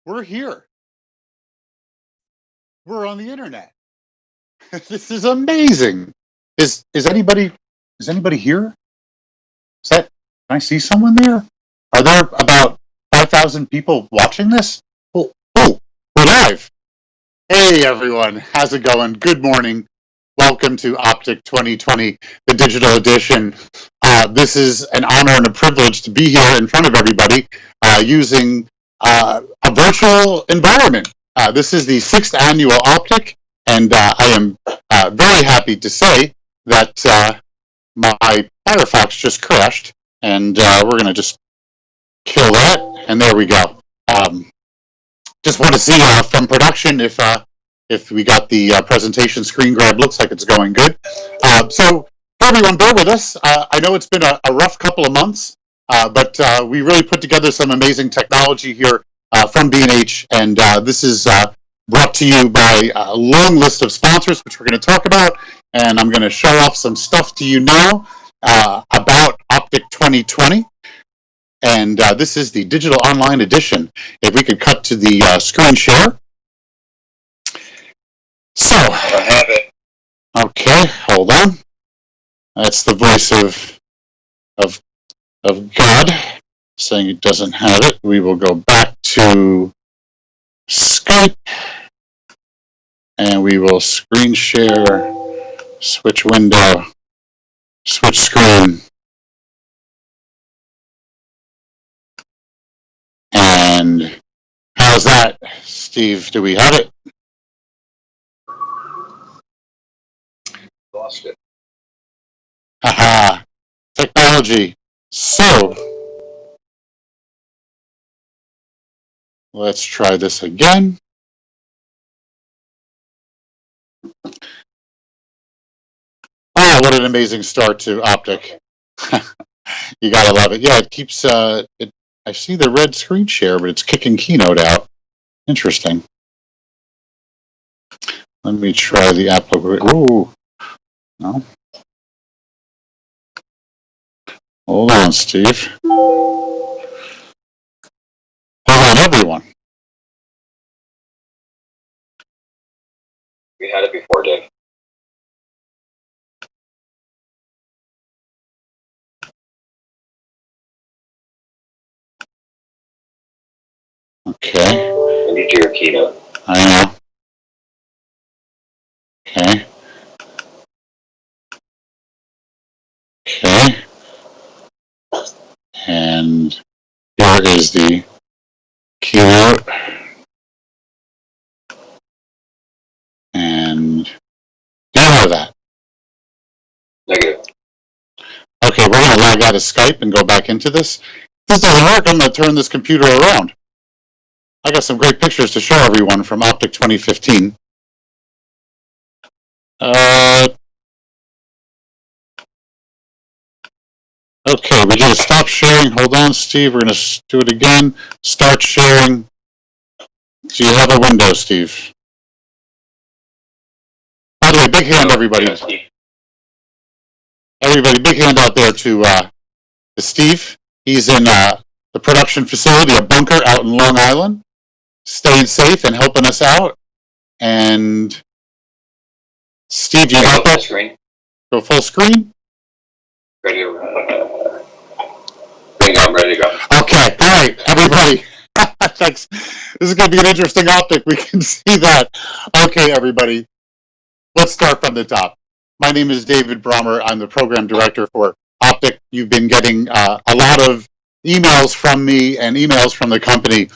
We're here. We're on the internet. This is amazing. Is anybody here? Can I see someone there? Are there about 5,000 people watching this? Oh, we're live. Hey everyone, how's it going? Good morning. Welcome to OPTIC 2020, the digital edition. This is an honor and a privilege to be here in front of everybody using a virtual environment. This is the 6th annual OPTIC, and I am very happy to say that my Firefox just crashed, and we're going to just kill that, and there we go. Just want to see from production if we got the presentation screen grab. Looks like it's going good. So everyone, bear with us. I know it's been a rough couple of months, but we really put together some amazing technology here from B&H, and this is brought to you by a long list of sponsors, which we're going to talk about, and I'm going to show off some stuff to you now about OPTIC 2020. And this is the digital online edition. If we could cut to the screen share. So, I have it. Okay, hold on. That's the voice of Gadd saying it doesn't have it. We will go back to Skype, and we will screen share, switch window, switch screen. And how's that, Steve? Do we have it? Lost it. Haha, technology. So, let's try this again. Oh, what an amazing start to OPTIC. You gotta love it. Yeah, it keeps, I see the red screen share, but it's kicking Keynote out. Interesting. Let me try the application. Ooh, no. Hold on, Steve. Hold on, everyone. We had it before, Dave. Okay. I need your keynote. I know. Okay. Okay. And here is the keynote. And do you have that? Negative. Okay, we're going to log out of Skype and go back into this. If this doesn't work, I'm going to turn this computer around. I got some great pictures to show everyone from OPTIC 2015. Okay, we're going to stop sharing. Hold on, Steve. We're going to do it again. Start sharing. Do you have a window, Steve? By the way, big hand, everybody. Everybody, big hand out there to Steve. He's in the production facility, a bunker out in Long Island, staying safe and helping us out. And Steve, you got that? Screen. Go full screen? Ready to go. I'm ready to go. Okay, all right, everybody. Thanks. This is going to be an interesting OPTIC. We can see that. Okay, everybody. Let's start from the top. My name is David Brommer. I'm the program director for OPTIC. You've been getting a lot of emails from me and emails from the company.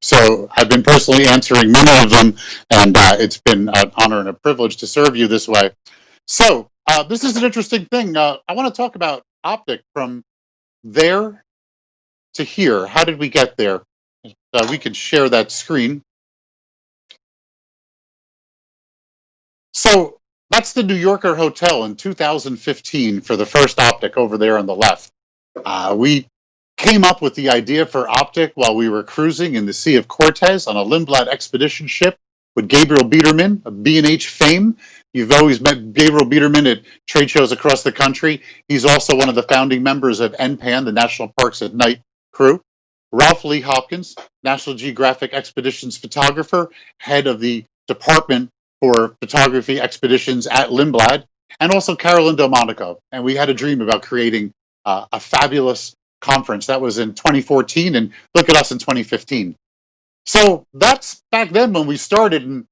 So I've been personally answering many of them, and it's been an honor and a privilege to serve you this way. So this is an interesting thing. I want to talk about OPTIC from there to here. How did we get there? We could share that screen. So that's the New Yorker Hotel in 2015 for the first OPTIC over there on the left. We came up with the idea for OPTIC while we were cruising in the Sea of Cortez on a Lindblad Expedition ship with Gabriel Biederman of B&H fame. You've always met Gabriel Biederman at trade shows across the country. He's also one of the founding members of NPAN, the National Parks at Night crew. Ralph Lee Hopkins, National Geographic Expeditions photographer, head of the Department for Photography Expeditions at Lindblad, and also Carolyn Delmonico. And we had a dream about creating a fabulous conference. That was in 2014, and look at us in 2015. So that's back then when we started, and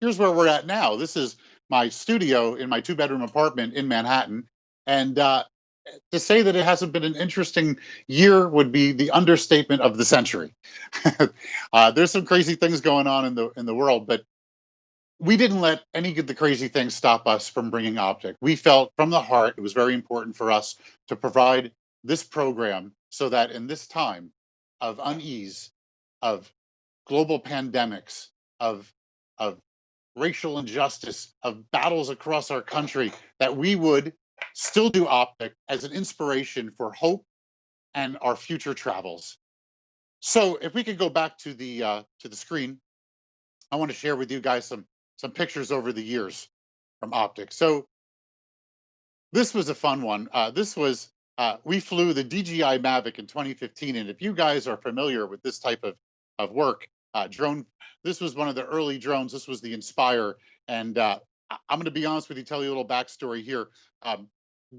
here's where we're at now. This is my studio in my 2-bedroom apartment in Manhattan. And to say that it hasn't been an interesting year would be the understatement of the century. There's some crazy things going on in the world, but we didn't let any of the crazy things stop us from bringing OPTIC. We felt from the heart it was very important for us to provide this program so that in this time of unease, of global pandemics, of racial injustice, of battles across our country, that we would still do OPTIC as an inspiration for hope and our future travels. So if we could go back to the screen, I want to share with you guys some pictures over the years from OPTIC. So this was a fun one. This was we flew the DJI Mavic in 2015, and if you guys are familiar with this type of work, drone, this was one of the early drones. This was the Inspire, and I'm going to be honest with you, tell you a little backstory here.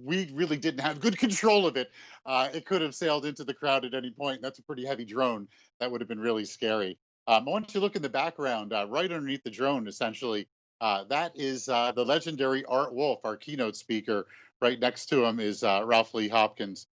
We really didn't have good control of it. It could have sailed into the crowd at any point. That's a pretty heavy drone. That would have been really scary. I want you to look in the background, right underneath the drone, essentially. That is the legendary Art Wolf, our keynote speaker. Right next to him is Ralph Lee Hopkins,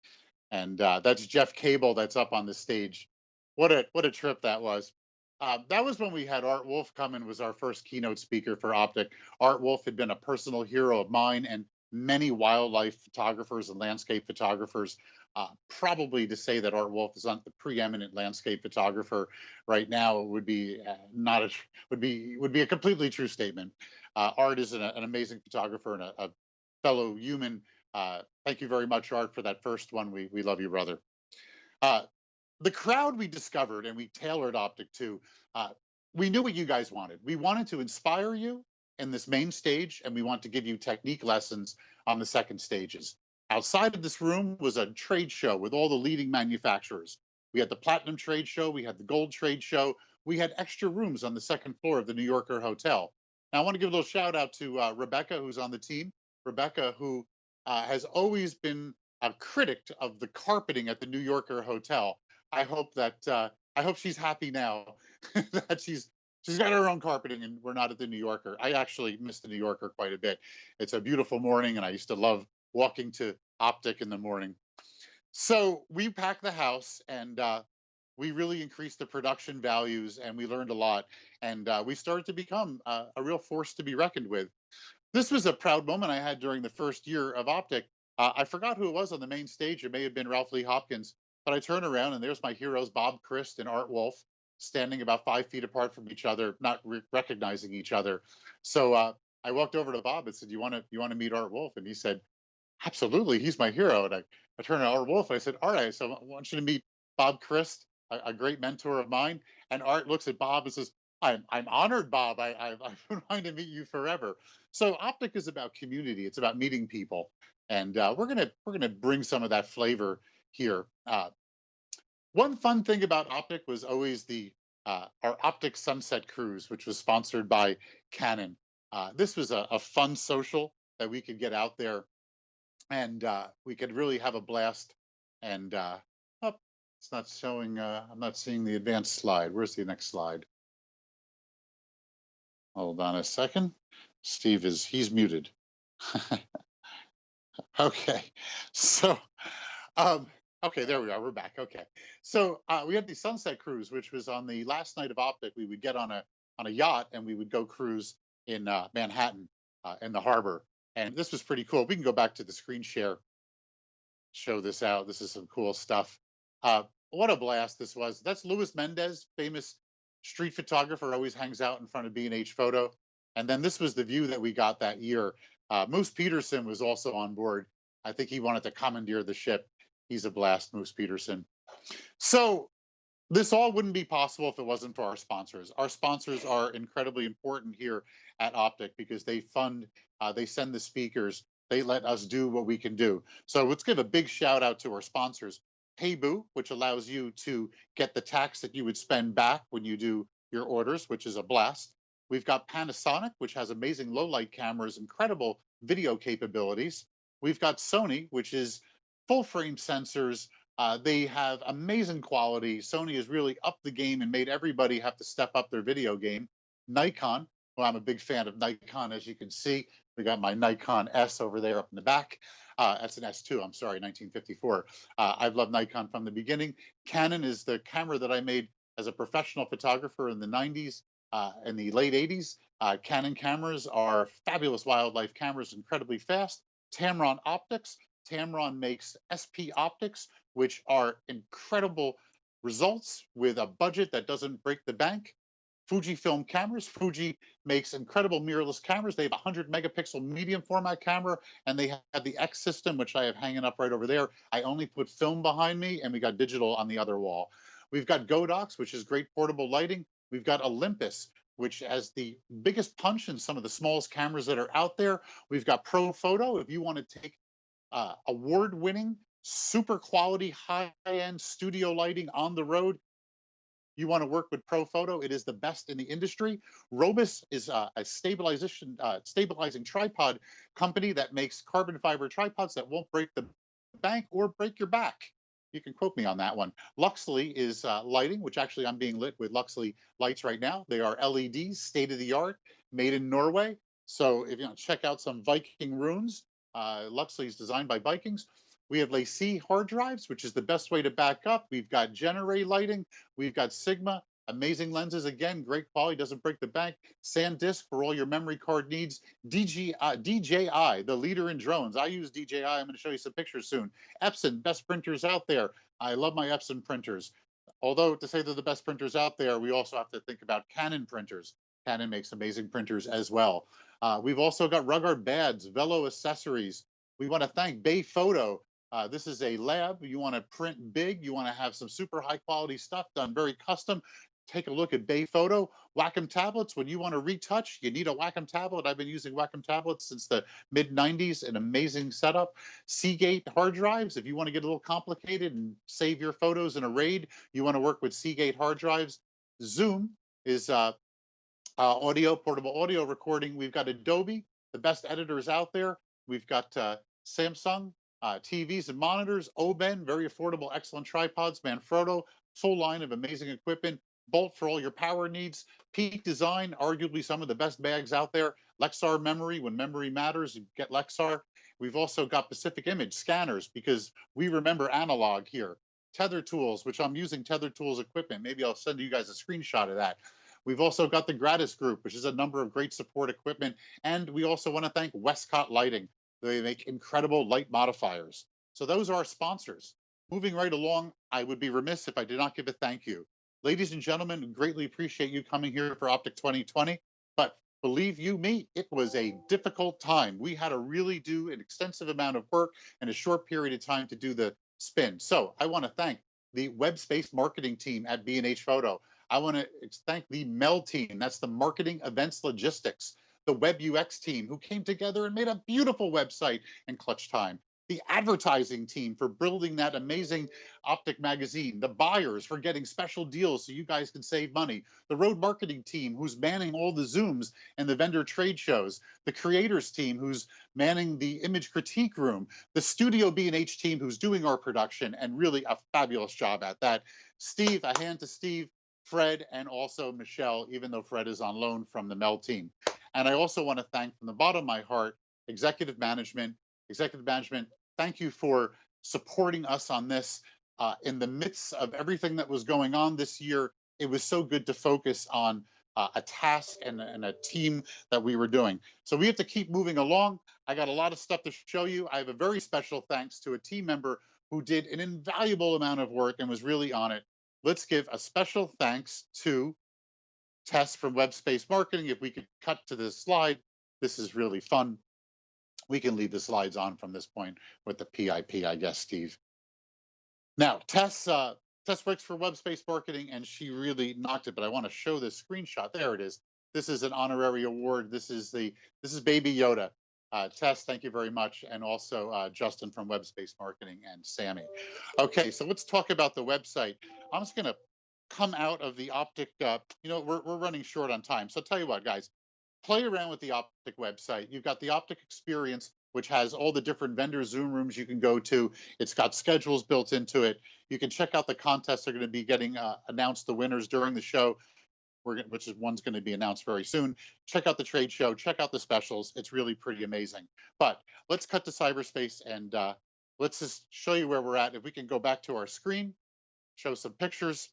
and that's Jeff Cable that's up on the stage. What a trip that was. That was when we had Art Wolf come in, was our first keynote speaker for OPTIC. Art Wolf had been a personal hero of mine and many wildlife photographers and landscape photographers. Probably to say that Art Wolf is not the preeminent landscape photographer right now would be would be a completely true statement. Art is an amazing photographer and a fellow human. Thank you very much, Art, for that first one. We love you, brother. The crowd we discovered and we tailored OPTIC to, we knew what you guys wanted. We wanted to inspire you in this main stage, and we want to give you technique lessons on the second stages. Outside of this room was a trade show with all the leading manufacturers. We had the Platinum Trade Show, we had the Gold Trade Show, we had extra rooms on the second floor of the New Yorker Hotel. Now, I want to give a little shout out to Rebecca, who's on the team. Rebecca, who has always been a critic of the carpeting at the New Yorker Hotel. I hope she's happy now that she's got her own carpeting and we're not at the New Yorker. I actually miss the New Yorker quite a bit. It's a beautiful morning, and I used to love walking to OPTIC in the morning. So we packed the house, and we really increased the production values, and we learned a lot, and we started to become a real force to be reckoned with. This was a proud moment I had during the first year of OPTIC. I forgot who it was on the main stage. It may have been Ralph Lee Hopkins, but I turn around and there's my heroes, Bob Christ and Art Wolf, standing about 5 feet apart from each other, not recognizing each other. So I walked over to Bob and said, you want to meet Art Wolf? And he said, absolutely, he's my hero. And I turned to Art Wolf and I said, all right, so I want you to meet Bob Christ, a great mentor of mine. And Art looks at Bob and says, I'm honored, Bob. I've been wanting to meet you forever. So OPTIC is about community. It's about meeting people, and we're gonna bring some of that flavor here. One fun thing about OPTIC was always our OPTIC Sunset Cruise, which was sponsored by Kernan. This was a fun social that we could get out there, and we could really have a blast. And oh, it's not showing. I'm not seeing the advanced slide. Where's the next slide? Hold on a second. Steve he's muted. Okay, so okay, there we are. We're back. Okay, so we had the Sunset Cruise, which was on the last night of OPTIC. We would get on a yacht and we would go cruise in Manhattan in the harbor, and this was pretty cool. We can go back to the screen share, show this out. This is some cool stuff. What a blast this was. That's Luis Mendez, famous street photographer, always hangs out in front of B&H Photo. And then this was the view that we got that year. Moose Peterson was also on board. I think he wanted to commandeer the ship. He's a blast, Moose Peterson. So this all wouldn't be possible if it wasn't for our sponsors. Our sponsors are incredibly important here at OPTIC because they fund, they send the speakers, they let us do what we can do. So let's give a big shout out to our sponsors. Paybu, which allows you to get the tax that you would spend back when you do your orders, which is a blast. We've got Panasonic, which has amazing low light cameras, incredible video capabilities. We've got Sony, which is full frame sensors. They have amazing quality. Sony has really upped the game and made everybody have to step up their video game. Nikon, well, I'm a big fan of Nikon, as you can see. We got my Nikon S over there up in the back. That's an S2, I'm sorry, 1954. I've loved Nikon from the beginning. Canon is the camera that I made as a professional photographer in the 90s and the late 80s. Canon cameras are fabulous wildlife cameras, incredibly fast. Tamron Optics. Tamron makes SP optics, which are incredible results with a budget that doesn't break the bank. Fujifilm cameras. Fuji makes incredible mirrorless cameras. They have a 100 megapixel medium format camera, and they have the X system, which I have hanging up right over there. I only put film behind me, and we got digital on the other wall. We've got Godox, which is great portable lighting. We've got Olympus, which has the biggest punch in some of the smallest cameras that are out there. We've got Pro Photo. If you want to take award-winning, super quality, high-end studio lighting on the road, you want to work with Pro Photo. It is the best in the industry. Robus is a stabilizing tripod company that makes carbon fiber tripods that won't break the bank or break your back. You can quote me on that one. Luxley is lighting, which actually I'm being lit with Luxley lights right now. They are LEDs, state-of-the-art, made in Norway. So if you want to check out some Viking runes, Luxley is designed by Vikings. We have Lizzy hard drives, which is the best way to back up. We've got Generate lighting. We've got Sigma, amazing lenses. Again, great quality, doesn't break the bank. SanDisk for all your memory card needs. DJI, the leader in drones. I use DJI. I'm going to show you some pictures soon. Epson, best printers out there. I love my Epson printers. Although to say they're the best printers out there, we also have to think about Canon printers. Canon makes amazing printers as well. We've also got Ruggard Bads, Velo accessories. We want to thank Bay Photo. This is a lab. You want to print big. You want to have some super high quality stuff done very custom. Take a look at Bay Photo. Wacom tablets. When you want to retouch, you need a Wacom tablet. I've been using Wacom tablets since the mid 90s. An amazing setup. Seagate hard drives. If you want to get a little complicated and save your photos in a RAID, you want to work with Seagate hard drives. Zoom is portable audio recording. We've got Adobe, the best editors out there. We've got Samsung. TVs and monitors, Oben, very affordable, excellent tripods, Manfrotto, full line of amazing equipment, Bolt for all your power needs, Peak Design, arguably some of the best bags out there, Lexar Memory, when memory matters, you get Lexar. We've also got Pacific Image scanners because we remember analog here. Tether Tools, which I'm using Tether Tools equipment. Maybe I'll send you guys a screenshot of that. We've also got the Gratis Group, which is a number of great support equipment. And we also want to thank Westcott Lighting. They make incredible light modifiers. So those are our sponsors. Moving right along, I would be remiss if I did not give a thank you. Ladies and gentlemen, greatly appreciate you coming here for OPTIC 2020. But believe you me, it was a difficult time. We had to really do an extensive amount of work in a short period of time to do the spin. So I want to thank the web space marketing team at B&H Photo. I want to thank the MEL team. That's the marketing events logistics. The Web UX team who came together and made a beautiful website in clutch time. The advertising team for building that amazing OPTIC magazine. The buyers for getting special deals so you guys can save money. The road marketing team who's manning all the Zooms and the vendor trade shows. The creators team who's manning the image critique room. The studio B&H team who's doing our production and really a fabulous job at that. Steve, a hand to Steve, Fred, and also Michelle, even though Fred is on loan from the MEL team. And I also want to thank from the bottom of my heart, executive management, thank you for supporting us on this in the midst of everything that was going on this year. It was so good to focus on a task and a team that we were doing. So we have to keep moving along. I got a lot of stuff to show you. I have a very special thanks to a team member who did an invaluable amount of work and was really on it. Let's give a special thanks to Tess from Web Space Marketing. If we could cut to this slide, this is really fun. We can leave the slides on from this point with the PIP, I guess, Steve. Now, Tess works for Web Space Marketing, and she really knocked it. But I want to show this screenshot. There it is. This is an honorary award. This is Baby Yoda. Tess, thank you very much. And also Justin from Web Space Marketing and Sammy. Okay, so let's talk about the website. I'm just going to come out of the OPTIC. We're running short on time. So I'll tell you what, guys, play around with the OPTIC website. You've got the OPTIC experience, which has all the different vendor Zoom rooms you can go to. It's got schedules built into it. You can check out the contests that are going to be getting announced, the winners during the show. One's going to be announced very soon. Check out the trade show, check out the specials. It's really pretty amazing. But let's cut to cyberspace and let's just show you where we're at. If we can go back to our screen, show some pictures.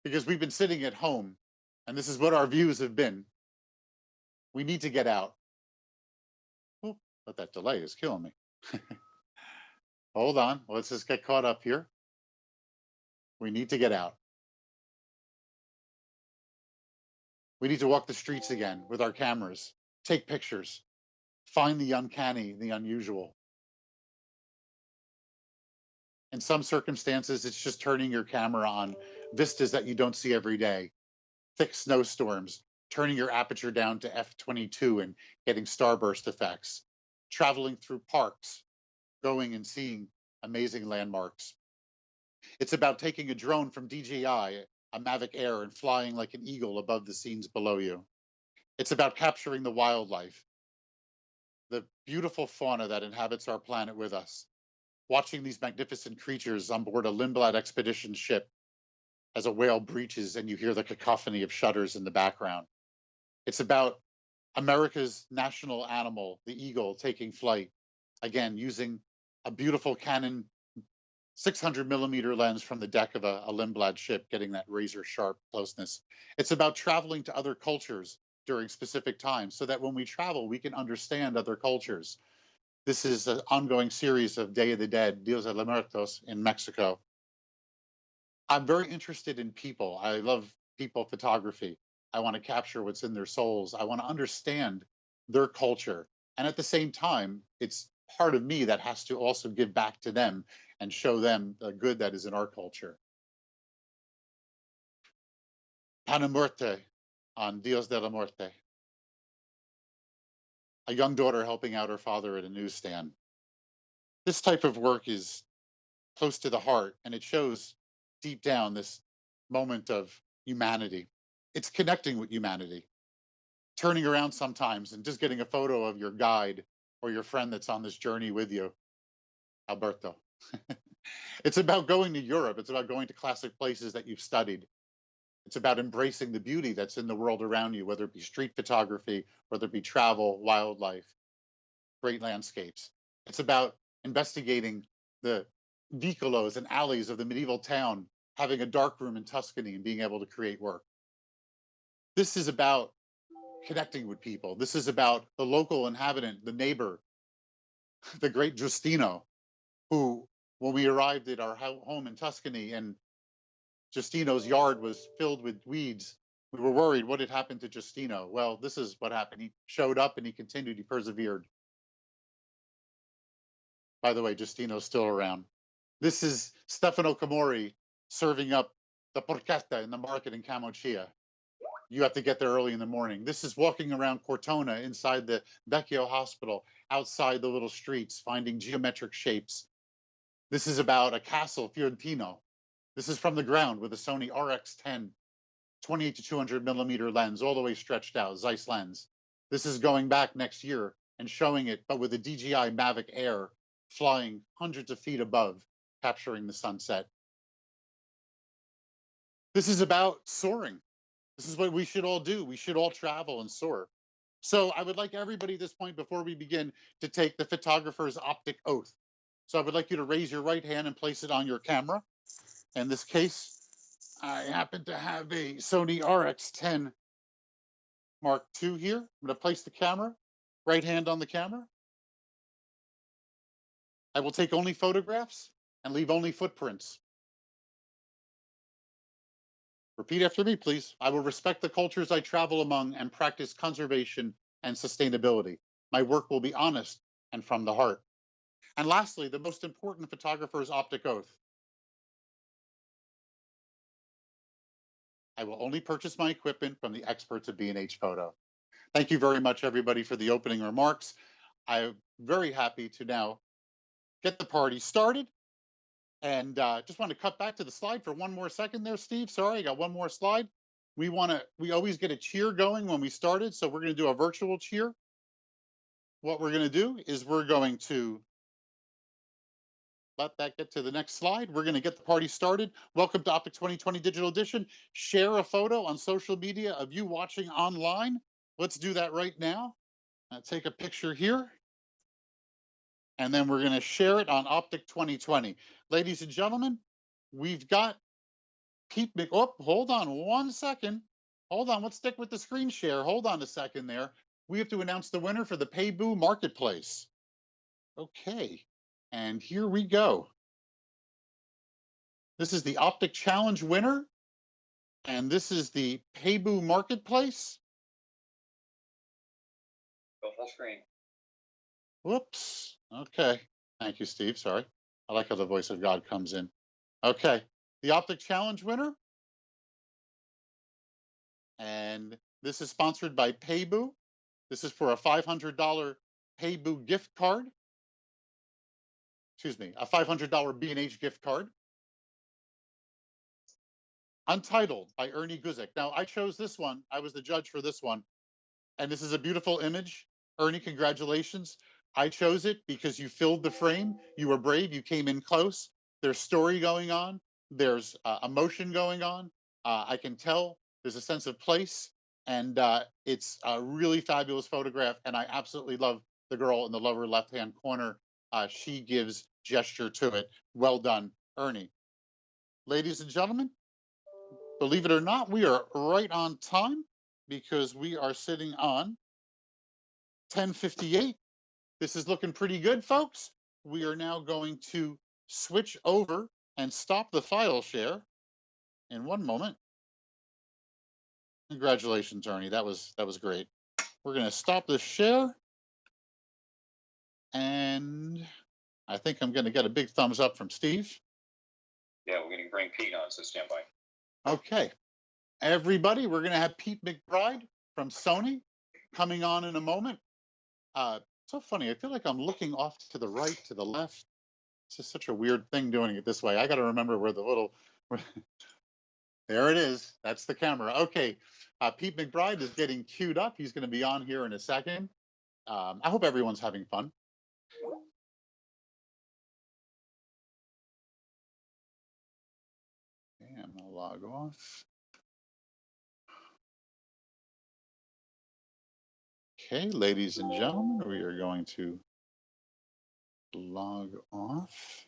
Because we've been sitting at home and this is what our views have been. We need to get out. Oh, but that delay is killing me. Hold on, let's just get caught up here. We need to get out. We need to walk the streets again with our cameras, take pictures, find the uncanny, the unusual. In some circumstances, it's just turning your camera on vistas that you don't see every day, thick snowstorms, turning your aperture down to f/22 and getting starburst effects, traveling through parks, going and seeing amazing landmarks. It's about taking a drone from DJI, a Mavic Air, and flying like an eagle above the scenes below you. It's about capturing the wildlife, the beautiful fauna that inhabits our planet with us, watching these magnificent creatures on board a Lindblad Expeditions ship as a whale breaches and you hear the cacophony of shutters in the background. It's about America's national animal, the eagle, taking flight, again, using a beautiful Kernan 600mm lens from the deck of a Lindblad ship, getting that razor sharp closeness. It's about traveling to other cultures during specific times so that when we travel, we can understand other cultures. This is an ongoing series of Day of the Dead, Dios de los Muertos in Mexico. I'm very interested in people. I love people photography. I want to capture what's in their souls. I want to understand their culture. And at the same time, it's part of me that has to also give back to them and show them the good that is in our culture. Pana Muerte on Dios de la Muerte. A young daughter helping out her father at a newsstand. This type of work is close to the heart, and it shows deep down this moment of humanity. It's connecting with humanity, turning around sometimes and just getting a photo of your guide or your friend that's on this journey with you, Alberto. It's about going to Europe. It's about going to classic places that you've studied. It's about embracing the beauty that's in the world around you, whether it be street photography, whether it be travel, wildlife, great landscapes. It's about investigating the vicolos and alleys of the medieval town, having a dark room in Tuscany and being able to create work. This is about connecting with people. This is about the local inhabitant, the neighbor, the great Giustino, who, when we arrived at our home in Tuscany and Giustino's yard was filled with weeds, we were worried what had happened to Giustino. Well, this is what happened. He showed up and he continued, he persevered. By the way, Giustino's still around. This is Stefano Camori serving up the porchetta in the market in Camoccia. You have to get there early in the morning. This is walking around Cortona inside the Vecchio Hospital, outside the little streets, finding geometric shapes. This is about a castle, Fiorentino. This is from the ground with a Sony RX10, 28 to 200mm lens, all the way stretched out, Zeiss lens. This is going back next year and showing it, but with a DJI Mavic Air, flying hundreds of feet above, capturing the sunset. This is about soaring. This is what we should all do. We should all travel and soar. So I would like everybody at this point, before we begin, to take the photographer's OPTIC oath. So I would like you to raise your right hand and place it on your camera. In this case, I happen to have a Sony RX10 Mark II here. I'm going to place the camera, right hand on the camera. I will take only photographs and leave only footprints. Repeat after me, please. I will respect the cultures I travel among and practice conservation and sustainability. My work will be honest and from the heart. And lastly, the most important photographer's OPTIC oath. I will only purchase my equipment from the experts at B&H Photo. Thank you very much, everybody, for the opening remarks. I'm very happy to now get the party started. And just want to cut back to the slide for one more second there, Steve. Sorry, I got one more slide. We always get a cheer going when we started, so we're going to do a virtual cheer. What we're going to do is we're going to let that get to the next slide. We're going to get the party started. Welcome to OPTIC 2020 Digital Edition. Share a photo on social media of you watching online. Let's do that right now. Take a picture here. And then we're going to share it on OPTIC 2020. Ladies and gentlemen, we've got Pete oh, hold on one second. Hold on, let's stick with the screen share. Hold on a second there. We have to announce the winner for the Paybu Marketplace. Okay, and here we go. This is the OPTIC Challenge winner, and this is the Paybu Marketplace. Go full screen. Whoops. Okay. Thank you, Steve. Sorry. I like how the voice of God comes in. Okay. The OPTIC Challenge winner. And this is sponsored by Paybu. This is for a $500 Paybu gift card. Excuse me, a $500 B&H gift card. Untitled by Ernie Guzik. Now, I chose this one. I was the judge for this one. And this is a beautiful image. Ernie, congratulations. I chose it because you filled the frame. You were brave. You came in close. There's story going on. There's emotion going on. I can tell there's a sense of place. And it's a really fabulous photograph. And I absolutely love the girl in the lower left-hand corner. She gives gesture to it. Well done, Ernie. Ladies and gentlemen, believe it or not, we are right on time because we are sitting on 10:58. This is looking pretty good, folks. We are now going to switch over and stop the file share in one moment. Congratulations, Ernie. That was great. We're going to stop the share. And I think I'm going to get a big thumbs up from Steve. Yeah, we're going to bring Pete on, so stand by. Okay. Everybody, we're going to have Pete McBride from Sony coming on in a moment. So funny. I feel like I'm looking off to the right, to the left. It's just such a weird thing doing it this way. I got to remember where the little, there it is. That's the camera. Okay. Pete McBride is getting queued up. He's going to be on here in a second. I hope everyone's having fun. Okay, I'm going to log off. Okay, ladies and gentlemen, we are going to log off.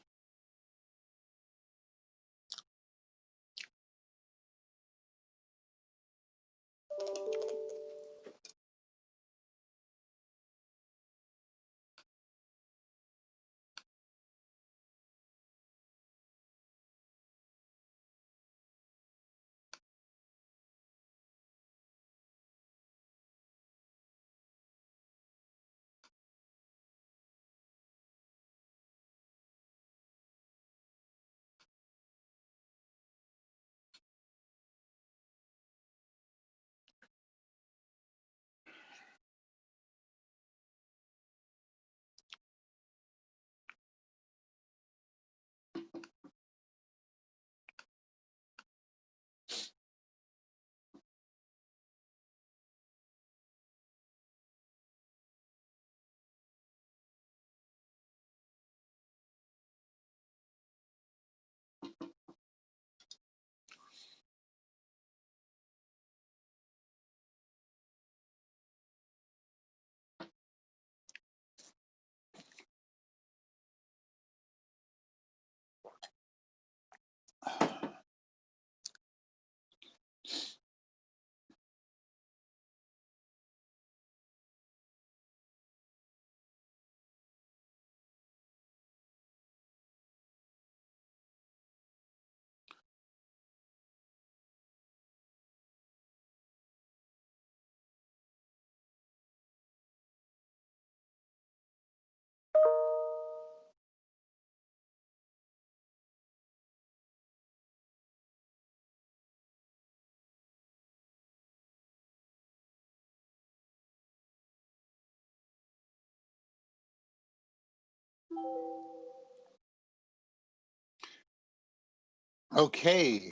Okay.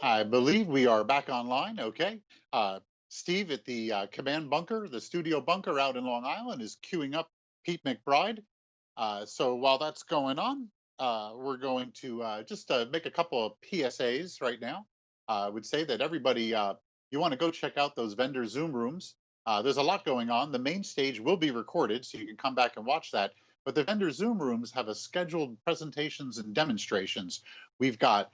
I believe we are back online. Okay. Steve at the command bunker, the studio bunker out in Long Island, is queuing up Pete McBride. So while that's going on, we're going to just make a couple of PSAs right now. I would say that everybody, you want to go check out those vendor Zoom rooms. There's a lot going on. The main stage will be recorded, so you can come back and watch that. But the vendor Zoom rooms have a scheduled presentations and demonstrations. We've got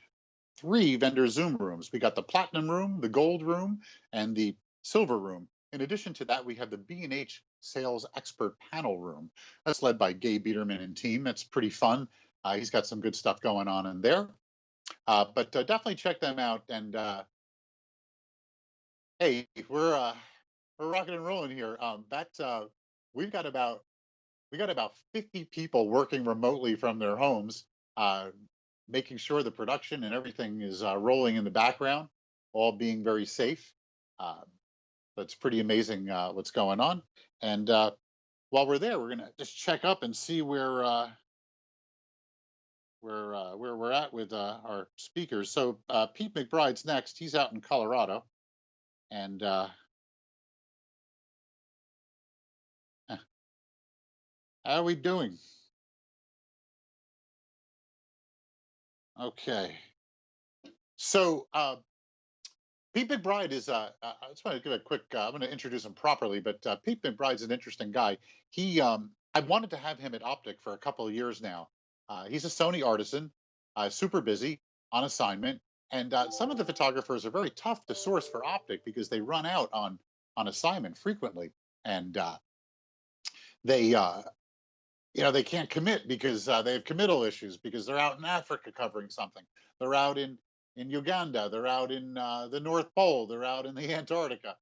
3 vendor Zoom rooms. We got the platinum room, the gold room, and the silver room. In addition to that, we have the B&H sales expert panel room. That's led by Gabe Biederman and team. That's pretty fun. He's got some good stuff going on in there. But definitely check them out. And hey, we're rocking and rolling here. We got about 50 people working remotely from their homes, making sure the production and everything is rolling in the background, all being very safe. That's pretty amazing what's going on. And while we're there, we're gonna just check up and see where we're at with our speakers. So Pete McBride's next. He's out in Colorado, and how are we doing? Okay. So Pete McBride is, I just want to give a quick, I'm going to introduce him properly, but Pete McBride's an interesting guy. I wanted to have him at OPTIC for a couple of years now. He's a Sony artisan, super busy, on assignment. And some of the photographers are very tough to source for OPTIC because they run out on assignment frequently. And they, they can't commit because they have committal issues because they're out in Africa covering something. They're out in Uganda. They're out in the North Pole. They're out in the Antarctica.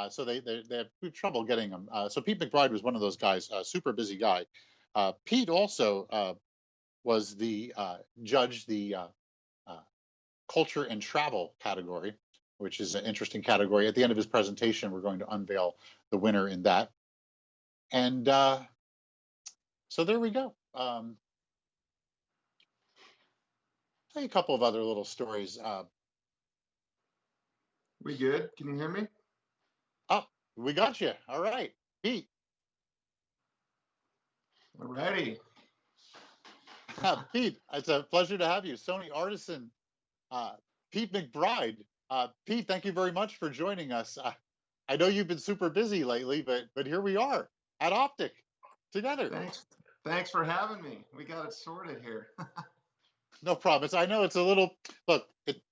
So they have trouble getting them. So Pete McBride was one of those guys, super busy guy. Pete also was the judge the culture and travel category, which is an interesting category. At the end of his presentation, we're going to unveil the winner in that. And so there we go. A couple of other little stories. We good? Can you hear me? Oh, we got you. All right, Pete. Alrighty. Pete, it's a pleasure to have you. Sony artisan, Pete McBride. Pete, thank you very much for joining us. I know you've been super busy lately, but here we are at OPTIC together. Thanks for having me. We got it sorted here. No problem. I know it's a little, look,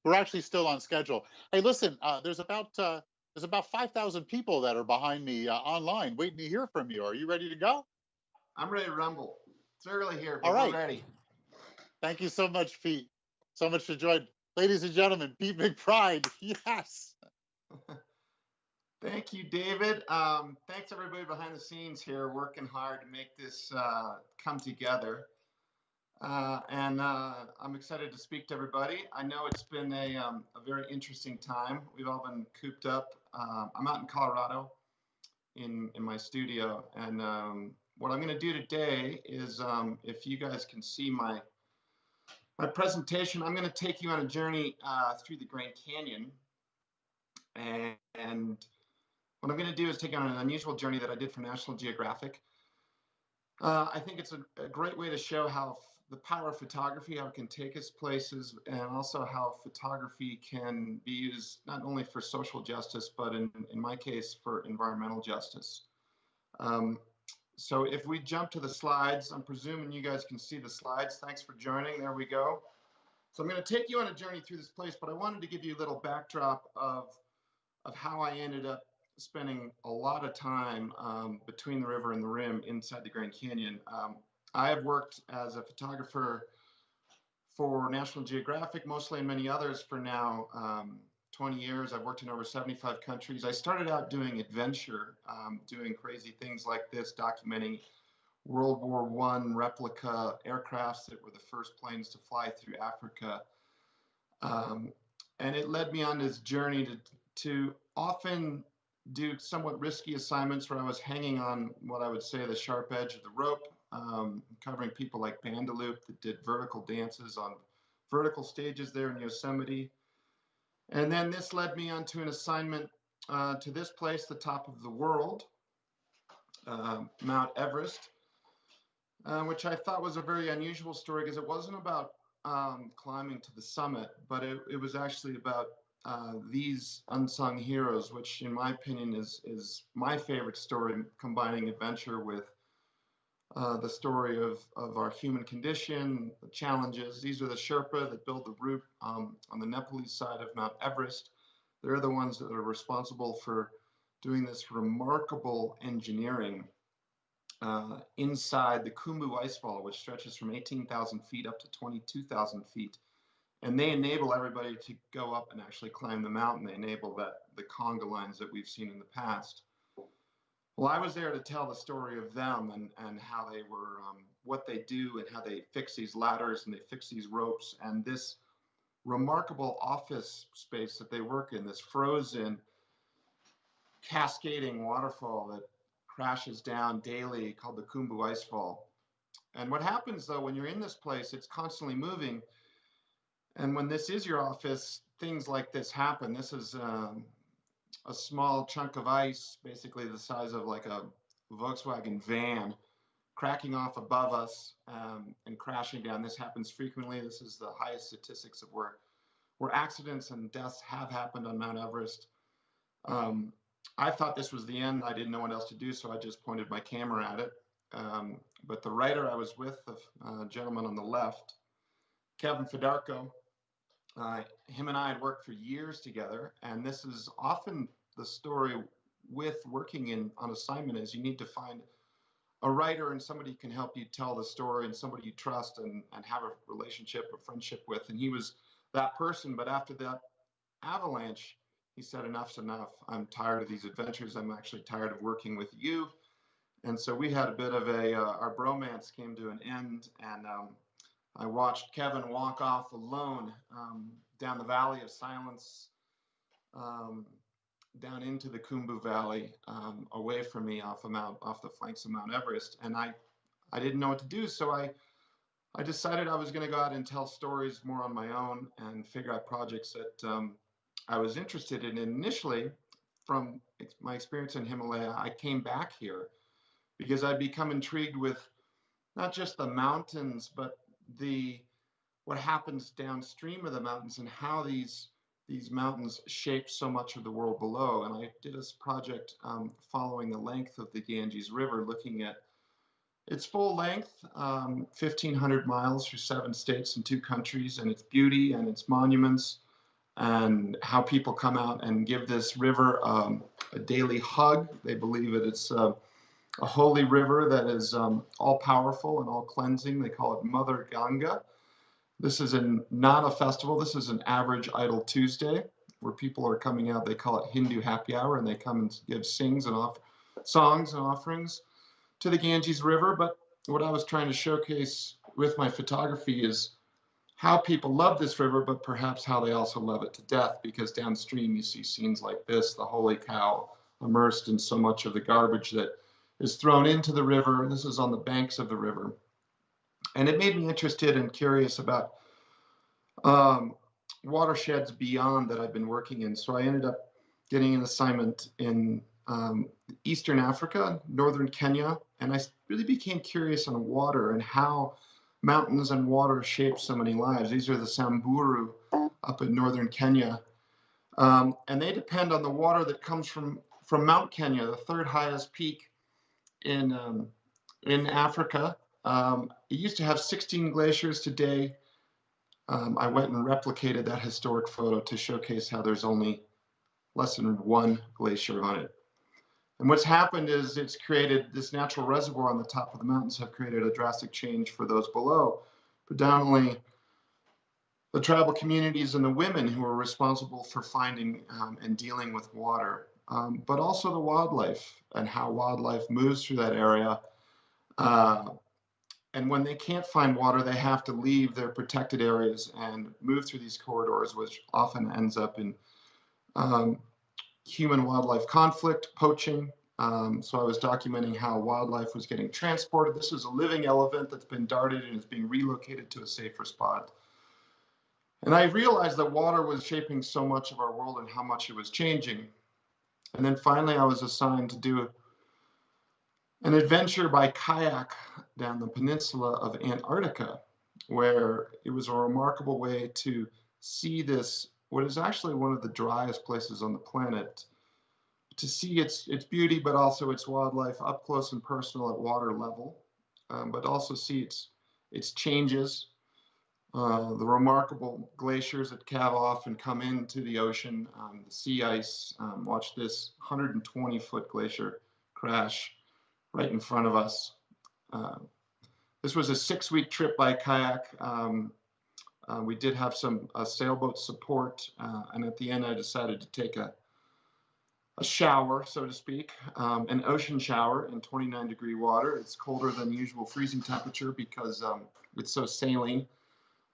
we're actually still on schedule. Hey, listen, there's about 5,000 people that are behind me online waiting to hear from you. Are you ready to go? I'm ready to rumble. It's early here, but all right. We're ready. Thank you so much, Pete. So much for joining. Ladies and gentlemen, Pete McBride. Yes. Thank you, David. Thanks everybody behind the scenes here working hard to make this come together. And I'm excited to speak to everybody. I know it's been a very interesting time. We've all been cooped up. I'm out in Colorado in my studio. And what I'm going to do today is, if you guys can see my presentation, I'm going to take you on a journey through the Grand Canyon. And what I'm going to do is take you on an unusual journey that I did for National Geographic. I think it's a great way to show how the power of photography, how it can take us places, and also how photography can be used not only for social justice, but in my case, for environmental justice. So if we jump to the slides, I'm presuming you guys can see the slides. Thanks for joining. There we go. So I'm going to take you on a journey through this place, but I wanted to give you a little backdrop of how I ended up spending a lot of time between the river and the rim inside the Grand Canyon. I have worked as a photographer for National Geographic, mostly, and many others for now 20 years. I've worked in over 75 countries. I started out doing adventure, doing crazy things like this, documenting World War I replica aircrafts that were the first planes to fly through Africa. And it led me on this journey to often do somewhat risky assignments where I was hanging on what I would say the sharp edge of the rope, covering people like Bandaloop that did vertical dances on vertical stages there in Yosemite. And then this led me onto an assignment to this place, the top of the world, Mount Everest, which I thought was a very unusual story because it wasn't about climbing to the summit, but it was actually about these unsung heroes, which in my opinion is my favorite story, combining adventure with the story of our human condition, the challenges. These are the Sherpa that build the route on the Nepalese side of Mount Everest. They're the ones that are responsible for doing this remarkable engineering inside the Khumbu icefall, which stretches from 18,000 feet up to 22,000 feet. And they enable everybody to go up and actually climb the mountain. They enable the conga lines that we've seen in the past. Well, I was there to tell the story of them and how they were, what they do and how they fix these ladders and they fix these ropes and this remarkable office space that they work in, this frozen cascading waterfall that crashes down daily called the Khumbu Icefall. And what happens though, when you're in this place, it's constantly moving. And when this is your office, things like this happen. This is a small chunk of ice, basically the size of like a Volkswagen van, cracking off above us and crashing down. This happens frequently. This is the highest statistics of where accidents and deaths have happened on Mount Everest. I thought this was the end. I didn't know what else to do, so I just pointed my camera at it. But the writer I was with, the gentleman on the left, Kevin Fedarko, him and I had worked for years together, and this is often the story with working on assignment is you need to find a writer and somebody who can help you tell the story and somebody you trust and have a relationship, a friendship with. And he was that person. But after that avalanche, he said, enough's enough. I'm tired of these adventures. I'm actually tired of working with you. And so we had a bit of our bromance came to an end. And I watched Kevin walk off alone down the Valley of Silence, down into the Khumbu Valley, away from me off the flanks of Mount Everest. And I didn't know what to do. So I decided I was going to go out and tell stories more on my own and figure out projects that I was interested in. Initially, from my experience in Himalaya, I came back here because I'd become intrigued with not just the mountains, but what happens downstream of the mountains and how these mountains shape so much of the world below. And I did this project following the length of the Ganges River, looking at its full length, 1,500 miles through 7 states and 2 countries, and its beauty and its monuments, and how people come out and give this river a daily hug. They believe that it's a holy river that is all powerful and all cleansing. They call it Mother Ganga. This is not a festival. This is an average Idle Tuesday where people are coming out. They call it Hindu Happy Hour, and they come and give songs and offerings to the Ganges River. But what I was trying to showcase with my photography is how people love this river, but perhaps how they also love it to death, because downstream you see scenes like this, the holy cow immersed in so much of the garbage that is thrown into the river. This is on the banks of the river. And it made me interested and curious about watersheds beyond that I've been working in. So I ended up getting an assignment in Eastern Africa, northern Kenya, and I really became curious on water and how mountains and water shape so many lives. These are the Samburu up in northern Kenya, and they depend on the water that comes from Mount Kenya, the 3rd highest peak in Africa. It used to have 16 glaciers. Today, I went and replicated that historic photo to showcase how there's only less than 1 glacier on it. And what's happened is it's created this natural reservoir on the top of the mountains have created a drastic change for those below, predominantly the tribal communities and the women who are responsible for finding and dealing with water, but also the wildlife and how wildlife moves through that area. And when they can't find water, they have to leave their protected areas and move through these corridors, which often ends up in human-wildlife conflict, poaching. So I was documenting how wildlife was getting transported. This is a living elephant that's been darted and is being relocated to a safer spot. And I realized that water was shaping so much of our world and how much it was changing. And then finally, I was assigned to do an adventure by kayak down the peninsula of Antarctica, where it was a remarkable way to see this, what is actually one of the driest places on the planet, to see its beauty, but also its wildlife up close and personal at water level, but also see its changes, the remarkable glaciers that calve off and come into the ocean, the sea ice. Watch this 120-foot glacier crash right in front of us. This was a 6-week trip by kayak. We did have some sailboat support, and at the end I decided to take a shower, so to speak, an ocean shower in 29-degree water. It's colder than usual freezing temperature because it's so saline.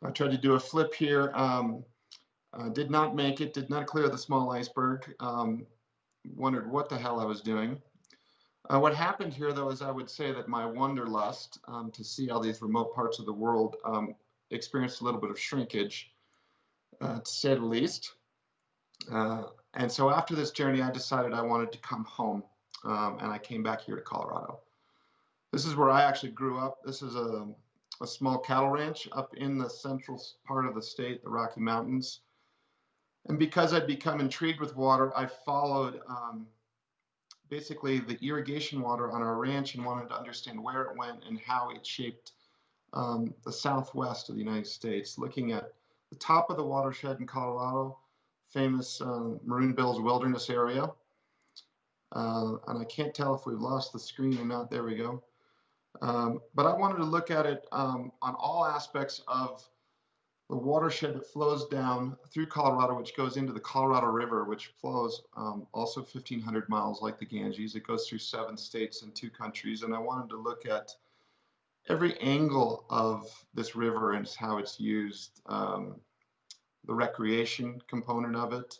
I tried to do a flip here, did not make it, did not clear the small iceberg, wondered what the hell I was doing. What happened here, though, is I would say that my wanderlust to see all these remote parts of the world experienced a little bit of shrinkage, to say the least. And so after this journey, I decided I wanted to come home, and I came back here to Colorado. This is where I actually grew up. This is a small cattle ranch up in the central part of the state, the Rocky Mountains. And because I'd become intrigued with water, I followed basically the irrigation water on our ranch and wanted to understand where it went and how it shaped the southwest of the United States. Looking at the top of the watershed in Colorado, famous Maroon Bills Wilderness area. And I can't tell if we've lost the screen or not. There we go. But I wanted to look at it on all aspects of the watershed that flows down through Colorado, which goes into the Colorado River, which flows also 1,500 miles like the Ganges. It goes through 7 states and 2 countries. And I wanted to look at every angle of this river and how it's used, the recreation component of it.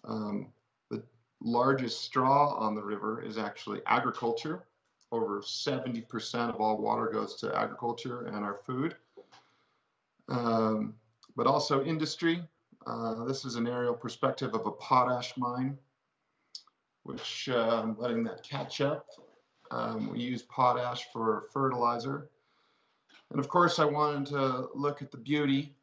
The largest straw on the river is actually agriculture. Over 70% of all water goes to agriculture and our food. But also industry. This is an aerial perspective of a potash mine, which I'm letting that catch up. We use potash for fertilizer. And of course, I wanted to look at the beauty.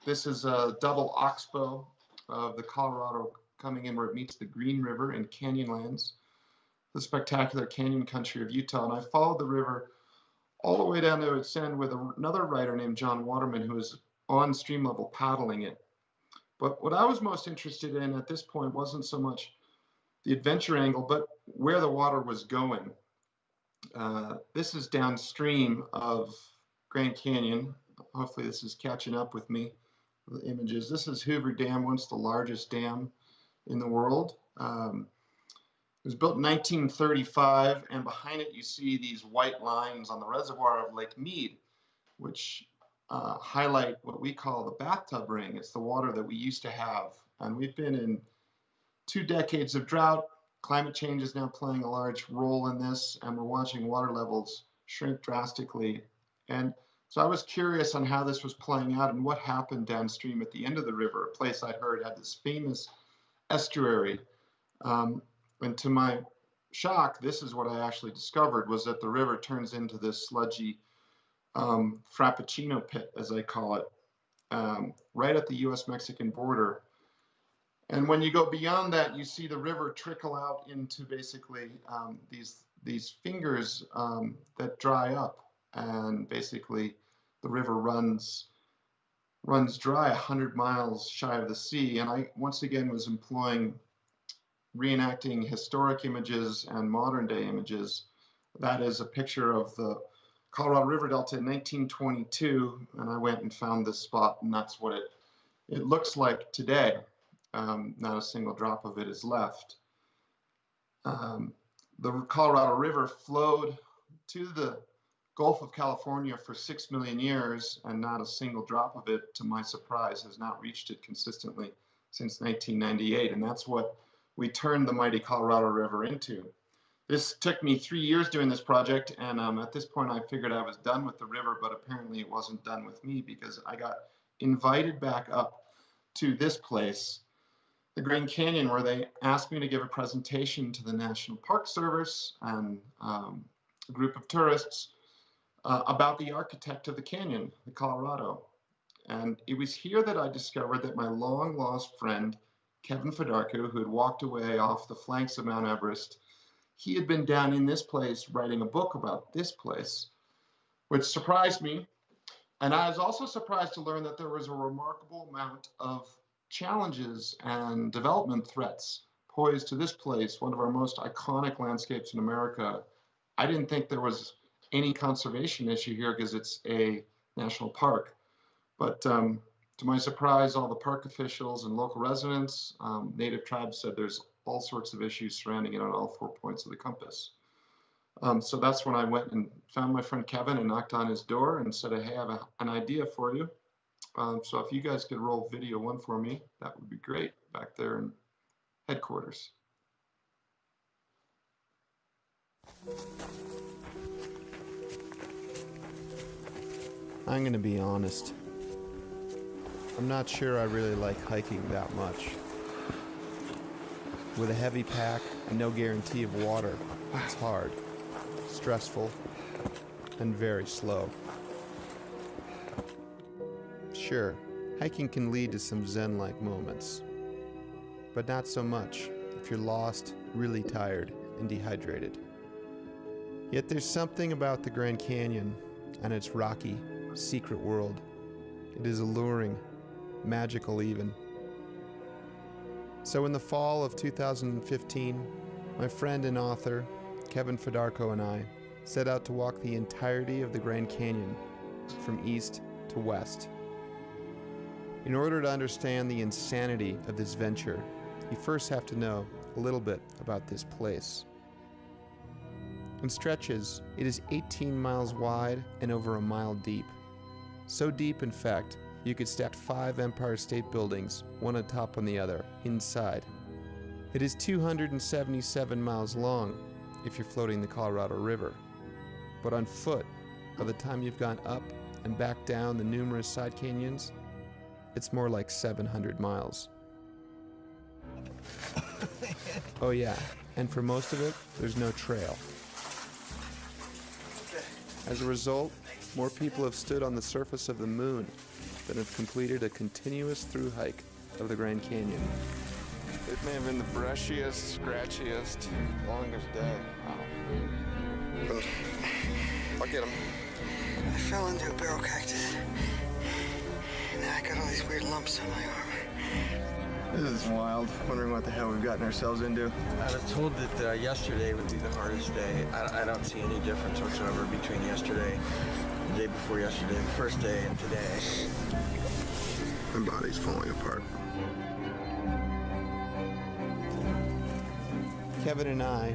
This is a double oxbow of the Colorado coming in where it meets the Green River in Canyonlands, the spectacular canyon country of Utah. And I followed the river all the way down to its end with another writer named John Waterman, who was on stream level paddling it. But what I was most interested in at this point wasn't so much the adventure angle, but where the water was going. This is downstream of Grand Canyon. Hopefully this is catching up with me, the images. This is Hoover Dam, once the largest dam in the world. It was built in 1935, and behind it you see these white lines on the reservoir of Lake Mead, which highlight what we call the bathtub ring. It's the water that we used to have. And we've been in 2 decades of drought. Climate change is now playing a large role in this, and we're watching water levels shrink drastically. And so I was curious on how this was playing out and what happened downstream at the end of the river, a place I'd heard had this famous estuary. And to my shock, this is what I actually discovered, was that the river turns into this sludgy frappuccino pit, as I call it, right at the US-Mexican border. And when you go beyond that, you see the river trickle out into basically these fingers that dry up, and basically the river runs dry 100 miles shy of the sea. And I once again was reenacting historic images and modern day images. That is a picture of the Colorado River Delta in 1922, and I went and found this spot, and that's what it looks like today. Not a single drop of it is left. The Colorado River flowed to the Gulf of California for 6 million years, and not a single drop of it, to my surprise, has not reached it consistently since 1998. And that's what we turned the mighty Colorado River into. This took me 3 years doing this project, and at this point I figured I was done with the river, but apparently it wasn't done with me, because I got invited back up to this place, the Grand Canyon, where they asked me to give a presentation to the National Park Service and a group of tourists about the architect of the canyon, the Colorado. And it was here that I discovered that my long lost friend, Kevin Fedorko, who had walked away off the flanks of Mount Everest, he had been down in this place writing a book about this place, which surprised me. And I was also surprised to learn that there was a remarkable amount of challenges and development threats poised to this place, one of our most iconic landscapes in America. I didn't think there was any conservation issue here because it's a national park. But to my surprise, all the park officials and local residents, native tribes, said there's all sorts of issues surrounding it on all 4 points of the compass. So that's when I went and found my friend Kevin and knocked on his door and said, hey, I have an idea for you. So if you guys could roll video 1 for me, that would be great, back there in headquarters. I'm gonna be honest. I'm not sure I really like hiking that much. With a heavy pack and no guarantee of water, it's hard, stressful, and very slow. Sure, hiking can lead to some zen-like moments, but not so much if you're lost, really tired, and dehydrated. Yet there's something about the Grand Canyon and its rocky, secret world. It is alluring, magical even. So in the fall of 2015, my friend and author, Kevin Fedorko, and I set out to walk the entirety of the Grand Canyon from east to west. In order to understand the insanity of this venture, you first have to know a little bit about this place. In stretches, it is 18 miles wide and over a mile deep. So deep, in fact, you could stack 5 Empire State Buildings, one atop on the other, inside. It is 277 miles long if you're floating the Colorado River. But on foot, by the time you've gone up and back down the numerous side canyons, it's more like 700 miles. Oh yeah, and for most of it, there's no trail. As a result, more people have stood on the surface of the moon than have completed a continuous through hike of the Grand Canyon. It may have been the brushiest, scratchiest, longest day. Wow. I'll get him. I fell into a barrel cactus. And now I got all these weird lumps on my arm. This is wild. Wondering what the hell we've gotten ourselves into. I was told that yesterday would be the hardest day. I don't see any difference whatsoever between yesterday, the day before yesterday, the first day, and today. My body's falling apart. Kevin and I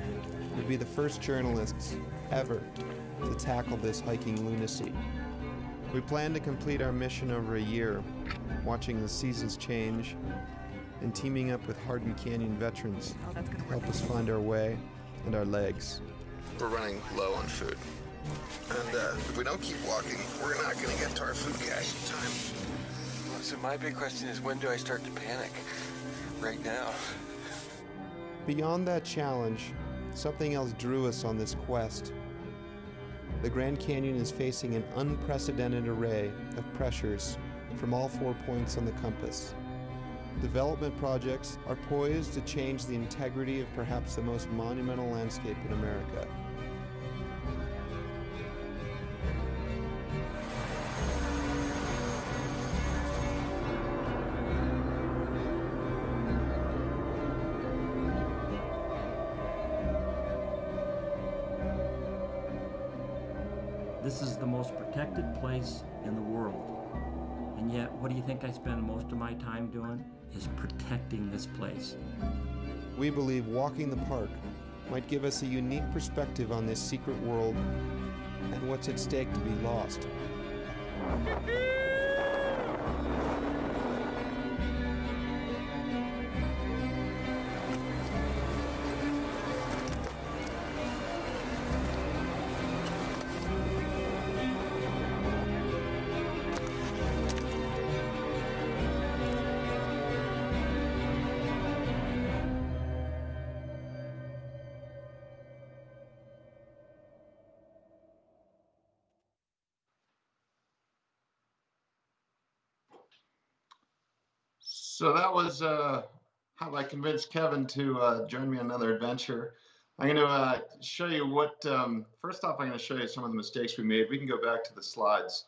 would be the first journalists ever to tackle this hiking lunacy. We plan to complete our mission over a year, watching the seasons change and teaming up with hardened canyon veterans to help us find our way and our legs. We're running low on food. And if we don't keep walking, we're not going to get to our food cache in time. So my big question is, when do I start to panic? Right now. Beyond that challenge, something else drew us on this quest. The Grand Canyon is facing an unprecedented array of pressures from all 4 points on the compass. Development projects are poised to change the integrity of perhaps the most monumental landscape in America. This is the most protected place in the world. And yet, what do you think I spend most of my time doing? Is protecting this place. We believe walking the park might give us a unique perspective on this secret world and what's at stake to be lost. So that was how I convinced Kevin to join me on another adventure. I'm going to show you what, first off, I'm going to show you some of the mistakes we made. We can go back to the slides.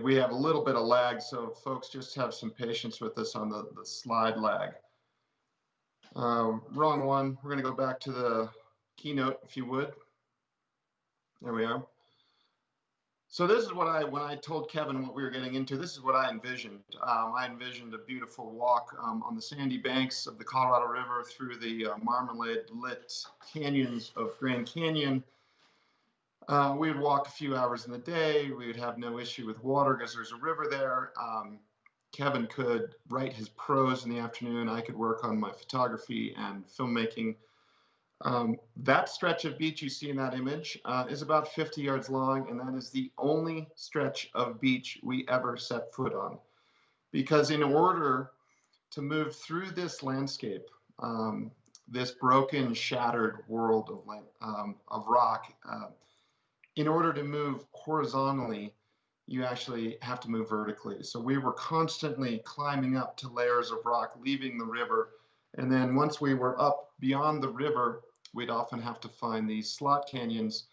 We have a little bit of lag, so folks just have some patience with us on the slide lag. Wrong one. We're going to go back to the keynote, if you would. There we are. So this is what when I told Kevin what we were getting into, this is what I envisioned. I envisioned a beautiful walk on the sandy banks of the Colorado River through the marmalade-lit canyons of Grand Canyon. We would walk a few hours in the day. We would have no issue with water because there's a river there. Kevin could write his prose in the afternoon. I could work on my photography and filmmaking. That stretch of beach you see in that image is about 50 yards long, and that is the only stretch of beach we ever set foot on. Because in order to move through this landscape, this broken, shattered world of rock, in order to move horizontally, you actually have to move vertically. So we were constantly climbing up to layers of rock, leaving the river. And then once we were up beyond the river, we'd often have to find these slot canyons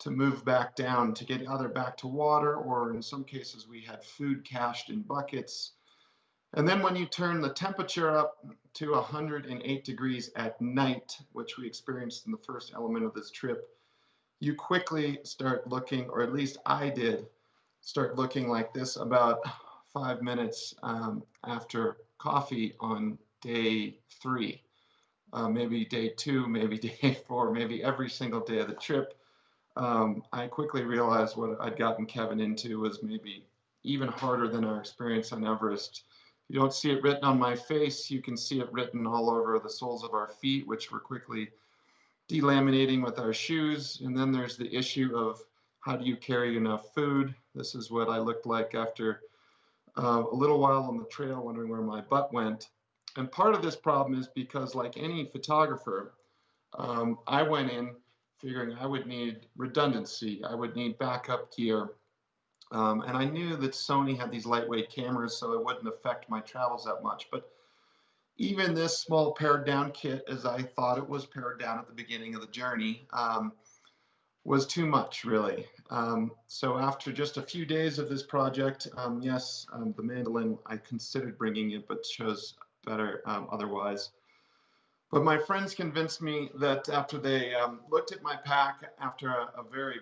to move back down to get either back to water, or in some cases we had food cached in buckets. And then when you turn the temperature up to 108 degrees at night, which we experienced in the first element of this trip, you quickly start looking, or at least I did, start looking like this about 5 minutes after coffee on day 3. Maybe day 2, maybe day 4, maybe every single day of the trip. I quickly realized what I'd gotten Kevin into was maybe even harder than our experience on Everest. You don't see it written on my face. You can see it written all over the soles of our feet, which were quickly delaminating with our shoes. And then there's the issue of how do you carry enough food? This is what I looked like after a little while on the trail, wondering where my butt went. And part of this problem is because, like any photographer, I went in figuring I would need redundancy, I would need backup gear. And I knew that Sony had these lightweight cameras, so it wouldn't affect my travels that much. But even this small pared down kit, as I thought it was pared down at the beginning of the journey, was too much, really. So after just a few days of this project, yes, the mandolin, I considered bringing it, but chose better otherwise. But my friends convinced me that after they looked at my pack, after a very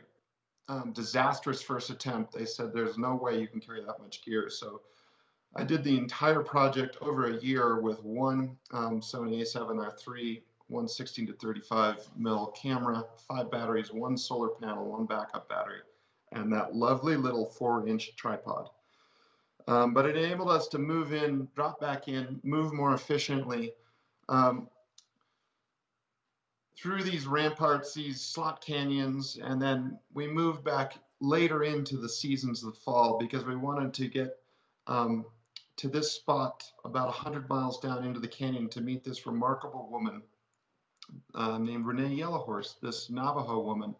disastrous first attempt, they said, there's no way you can carry that much gear. So I did the entire project over a year with one Sony a7R III, one 16 to 35 mil camera, 5 batteries, 1 solar panel, 1 backup battery, and that lovely little 4-inch tripod. But it enabled us to move in, drop back in, move more efficiently through these ramparts, these slot canyons, and then we moved back later into the seasons of the fall because we wanted to get to this spot about 100 miles down into the canyon to meet this remarkable woman named Renee Yellowhorse, this Navajo woman,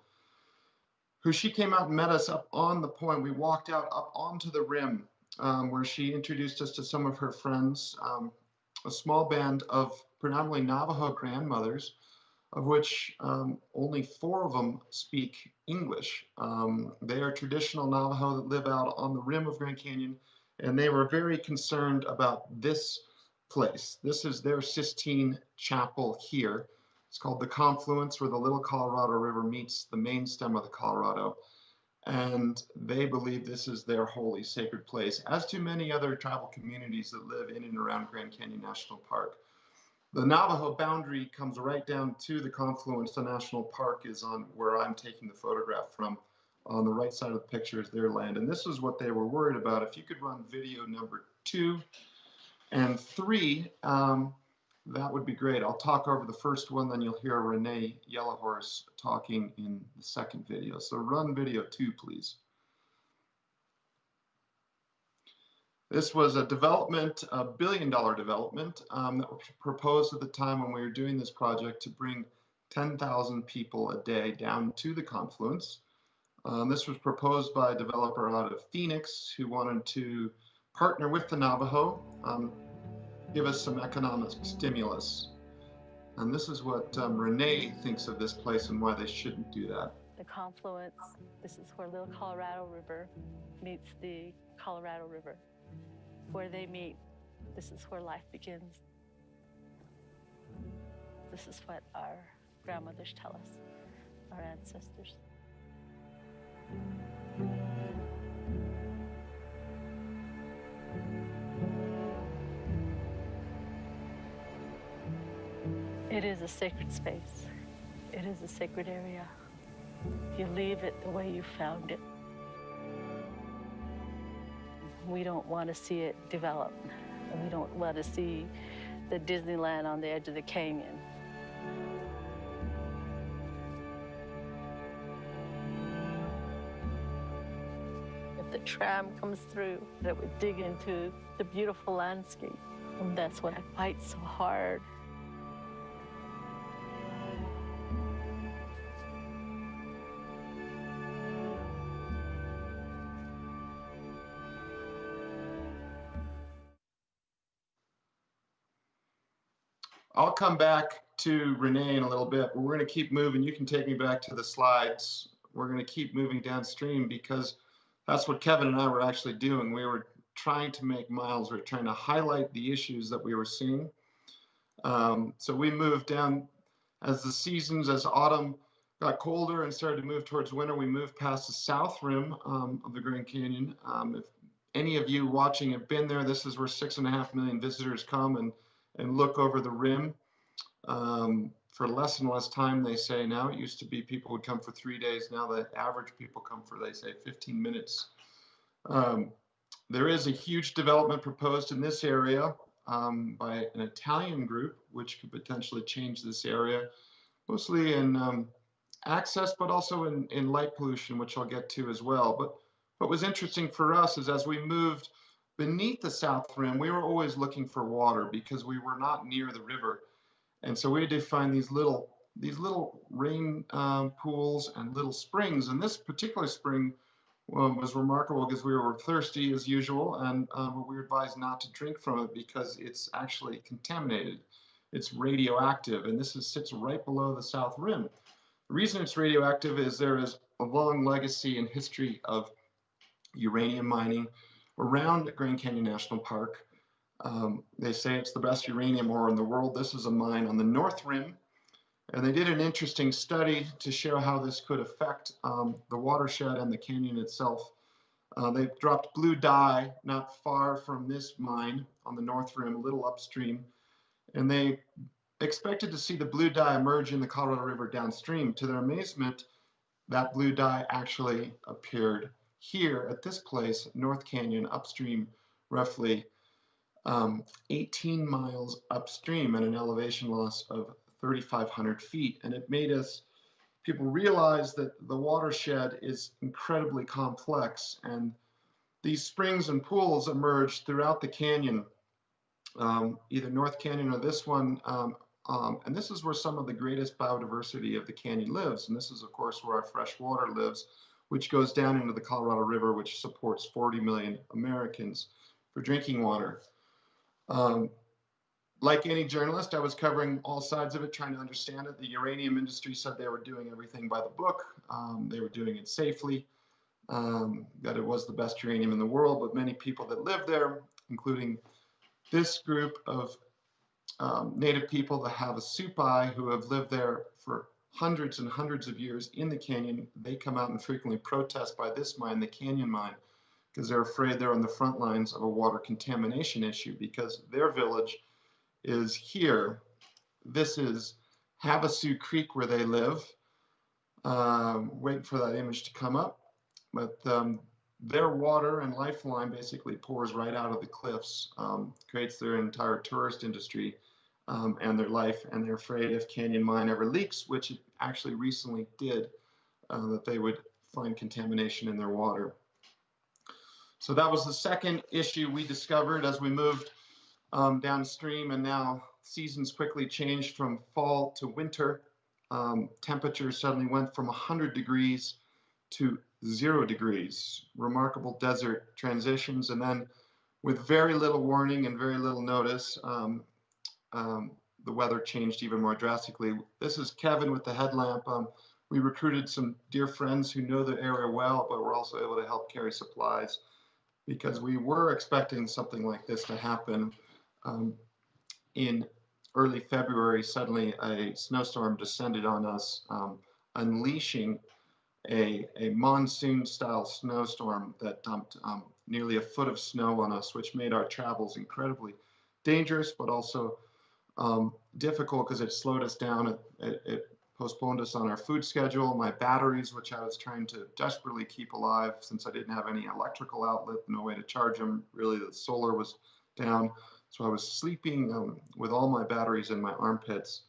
who she came out and met us up on the point. We walked out up onto the rim where she introduced us to some of her friends, a small band of predominantly Navajo grandmothers, of which only 4 of them speak English. They are traditional Navajo that live out on the rim of Grand Canyon, and they were very concerned about this place. This is their Sistine Chapel here. It's called the Confluence, where the Little Colorado River meets the main stem of the Colorado. And they believe this is their holy, sacred place, as do many other tribal communities that live in and around Grand Canyon National Park. The Navajo boundary comes right down to the confluence. The national park is on where I'm taking the photograph from. On the right side of the picture is their land. And this is what they were worried about. If you could run video number 2 and 3, that would be great. I'll talk over the first one, then you'll hear Renee Yellowhorse talking in the second video. So run video 2, please. This was a development, a $1 billion development that was proposed at the time when we were doing this project to bring 10,000 people a day down to the confluence. This was proposed by a developer out of Phoenix who wanted to partner with the Navajo, give us some economic stimulus. And this is what Renee thinks of this place and why they shouldn't do that. The confluence, this is where Little Colorado River meets the Colorado River. Where they meet, this is where life begins. This is what our grandmothers tell us, our ancestors. It is a sacred space. It is a sacred area. You leave it the way you found it. We don't want to see it develop. We don't want to see the Disneyland on the edge of the canyon. If the tram comes through, that would dig into the beautiful landscape. And that's what I fight so hard. I'll come back to Renee in a little bit, but we're going to keep moving. You can take me back to the slides. We're going to keep moving downstream because that's what Kevin and I were actually doing. We were trying to make miles. We were trying to highlight the issues that we were seeing. So we moved down as the seasons, as autumn got colder and started to move towards winter, we moved past the south rim of the Grand Canyon. If any of you watching have been there, this is where 6.5 million visitors come and look over the rim. For less and less time, they say now. It used to be people would come for 3 days. Now the average people come for, they say, 15 minutes. There is a huge development proposed in this area by an Italian group, which could potentially change this area, mostly in access, but also in light pollution, which I'll get to as well. But what was interesting for us is as we moved beneath the south rim, we were always looking for water because we were not near the river. And so we had to find these little rain pools and little springs. And this particular spring was remarkable because we were thirsty as usual, and we were advised not to drink from it because it's actually contaminated. It's radioactive, and this sits right below the south rim. The reason it's radioactive is there is a long legacy and history of uranium mining around Grand Canyon National Park. They say it's the best uranium ore in the world. This is a mine on the north rim. And they did an interesting study to show how this could affect the watershed and the canyon itself. They dropped blue dye not far from this mine on the north rim, a little upstream. And they expected to see the blue dye emerge in the Colorado River downstream. To their amazement, that blue dye actually appeared here at this place, North Canyon, upstream, roughly 18 miles upstream at an elevation loss of 3,500 feet. And it made people realize that the watershed is incredibly complex, and these springs and pools emerged throughout the canyon, either North Canyon or this one. And this is where some of the greatest biodiversity of the canyon lives. And this is, of course, where our fresh water lives, which goes down into the Colorado River, which supports 40 million Americans for drinking water. Like any journalist, I was covering all sides of it, trying to understand it. The uranium industry said they were doing everything by the book. They were doing it safely, that it was the best uranium in the world. But many people that live there, including this group of Native people, the Havasupai, who have lived there for hundreds and hundreds of years in the canyon, they come out and frequently protest by this mine, the Canyon Mine, because they're afraid they're on the front lines of a water contamination issue, because their village is here. This is Havasu Creek where they live. Waiting for that image to come up. But their water and lifeline basically pours right out of the cliffs, creates their entire tourist industry and their life. And they're afraid if Canyon Mine ever leaks, which it actually recently did, that they would find contamination in their water. So that was the second issue we discovered as we moved downstream, and now seasons quickly changed from fall to winter. Temperatures suddenly went from 100 degrees to 0 degrees, remarkable desert transitions. And then with very little warning and very little notice, the weather changed even more drastically. This is Kevin with the headlamp. We recruited some dear friends who know the area well, but we're also able to help carry supplies because we were expecting something like this to happen. In early February, suddenly a snowstorm descended on us, unleashing a monsoon-style snowstorm that dumped nearly a foot of snow on us, which made our travels incredibly dangerous, but also difficult because it slowed us down. It postponed us on our food schedule. My batteries, which I was trying to desperately keep alive since I didn't have any electrical outlet, no way to charge them. Really, the solar was down. So I was sleeping with all my batteries in my armpits.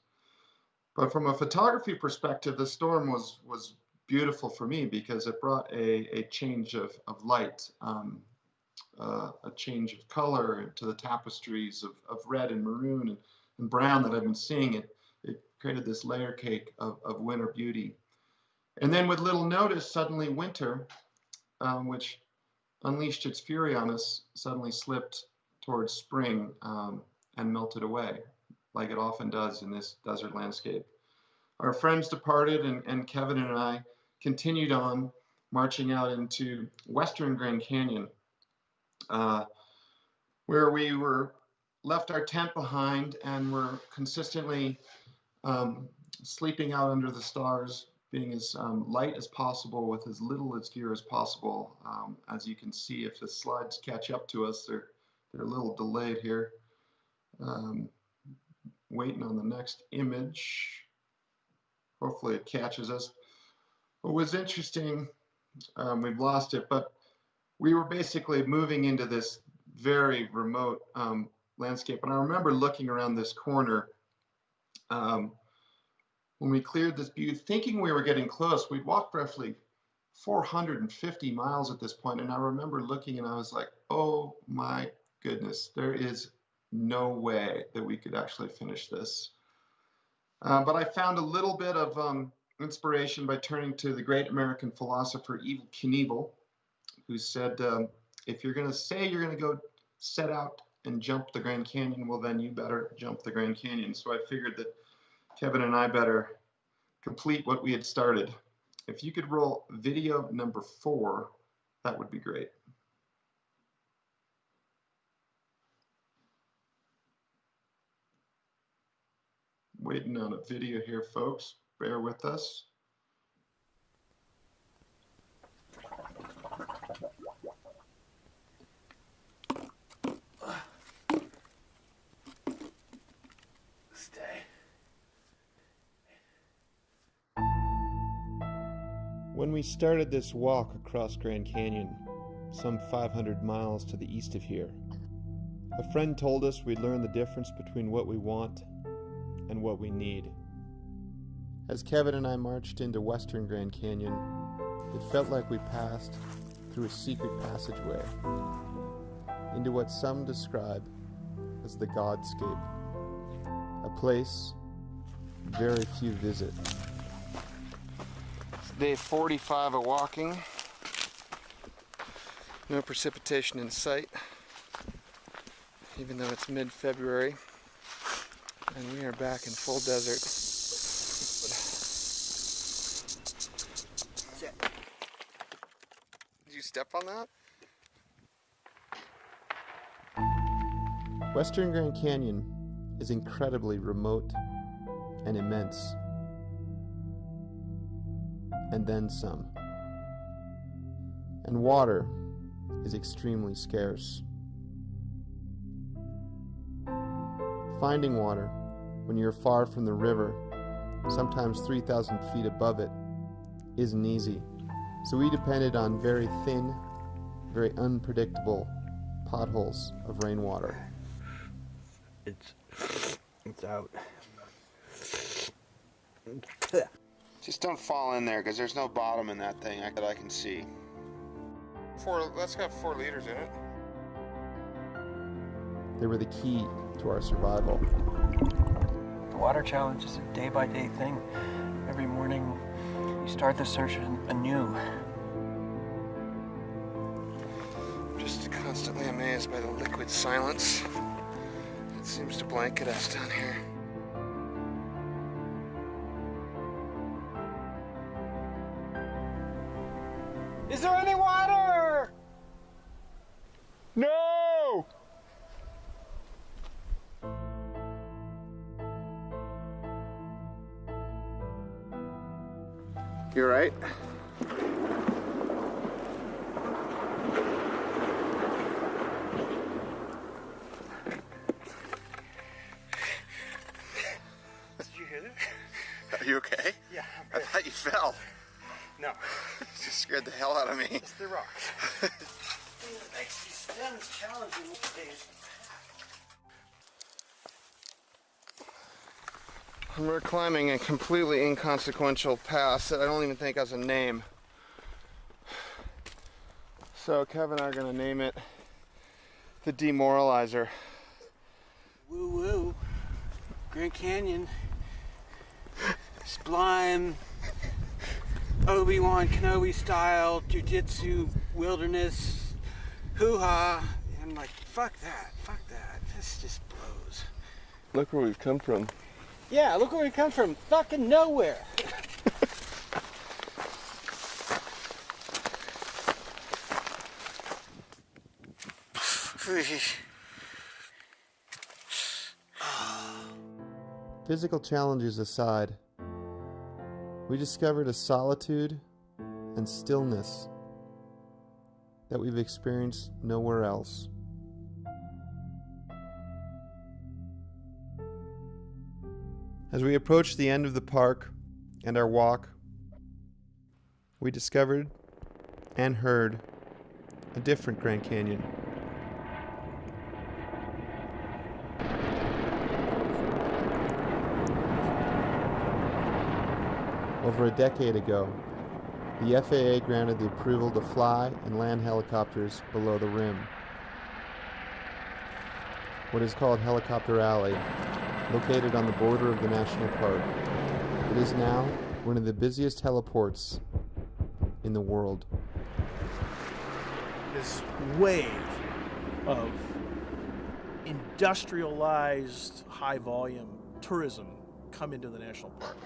But from a photography perspective, the storm was beautiful for me because it brought a change of light, a change of color to the tapestries of red and maroon and brown that I've been seeing. It created this layer cake of winter beauty. And then with little notice, suddenly winter, which unleashed its fury on us, suddenly slipped towards spring and melted away, like it often does in this desert landscape. Our friends departed, and Kevin and I continued on, marching out into western Grand Canyon, where we left our tent behind and were consistently sleeping out under the stars, being as light as possible with as little as gear as possible. As you can see, if the slides catch up to us, they're a little delayed here. Waiting on the next image. Hopefully it catches us. What was interesting, we've lost it, but we were basically moving into this very remote landscape. And I remember looking around this corner when we cleared this butte, thinking we were getting close. We'd walked roughly 450 miles at this point, and I remember looking and I was like, oh my goodness, there is no way that we could actually finish this. But I found a little bit of inspiration by turning to the great American philosopher Evel Knievel, who said, if you're going to say you're going to go set out and jump the Grand Canyon, well, then you better jump the Grand Canyon. So I figured that Kevin and I better complete what we had started. If you could roll video number 4, that would be great. Waiting on a video here, folks. Bear with us. Stay. When we started this walk across Grand Canyon, some 500 miles to the east of here, a friend told us we'd learn the difference between what we want and what we need. As Kevin and I marched into western Grand Canyon, it felt like we passed through a secret passageway into what some describe as the Goddscape, a place very few visit. It's day 45 of walking. No precipitation in sight, even though it's mid-February. And we are back in full desert. Did you step on that? Western Grand Canyon is incredibly remote and immense. And then some. And water is extremely scarce. Finding water when you're far from the river, sometimes 3,000 feet above it, isn't easy. So we depended on very thin, very unpredictable potholes of rainwater. It's out. Just don't fall in there, because there's no bottom in that thing that I can see. That's got 4 liters in it. They were the key to our survival. The water challenge is a day-by-day thing. Every morning, you start the search anew. Just constantly amazed by the liquid silence that seems to blanket us down here. Is there any water? No! You're right. Did you hear that? Are you okay? Yeah, I thought you fell. No. Just scared the hell out of me. It's the rocks. The thing that makes these stems challenging is We're climbing a completely inconsequential pass that I don't even think has a name. So Kevin and I are going to name it the Demoralizer. woo woo. Grand Canyon. Sublime. Obi-Wan Kenobi style, jiu-jitsu, wilderness, hoo-ha. And I'm like, fuck that. This just blows. Look where we've come from. Yeah, look where we come from. Fucking nowhere. Physical challenges aside, we discovered a solitude and stillness that we've experienced nowhere else. As we approached the end of the park and our walk, we discovered and heard a different Grand Canyon. Over a decade ago, the FAA granted the approval to fly and land helicopters below the rim. What is called Helicopter Alley, located on the border of the national park. It is now one of the busiest heliports in the world. This wave of industrialized, high-volume tourism come into the national park.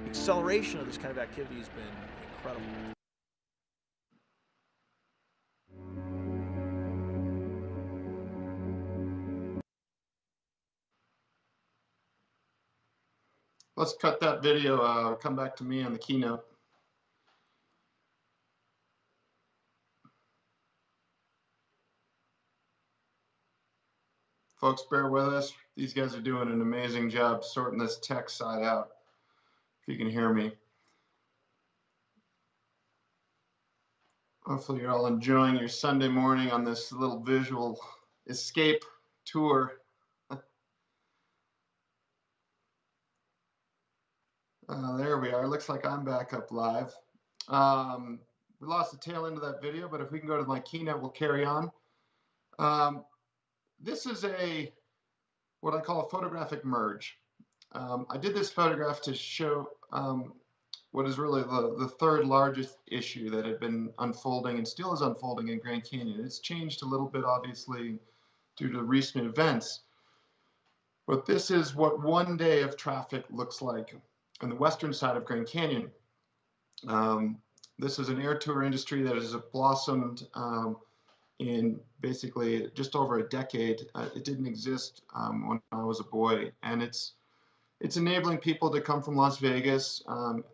Acceleration of this kind of activity has been incredible. Let's cut that video, come back to me on the keynote. Folks, bear with us. These guys are doing an amazing job sorting this tech side out, if you can hear me. Hopefully you're all enjoying your Sunday morning on this little visual escape tour. There we are. Looks like I'm back up live. We lost the tail end of that video, but if we can go to my keynote, we'll carry on. This is what I call a photographic merge. I did this photograph to show what is really the third largest issue that had been unfolding and still is unfolding in Grand Canyon. It's changed a little bit, obviously, due to recent events. But this is what one day of traffic looks like on the western side of Grand Canyon. This is an air tour industry that has blossomed in basically just over a decade. It didn't exist when I was a boy, and it's enabling people to come from Las Vegas.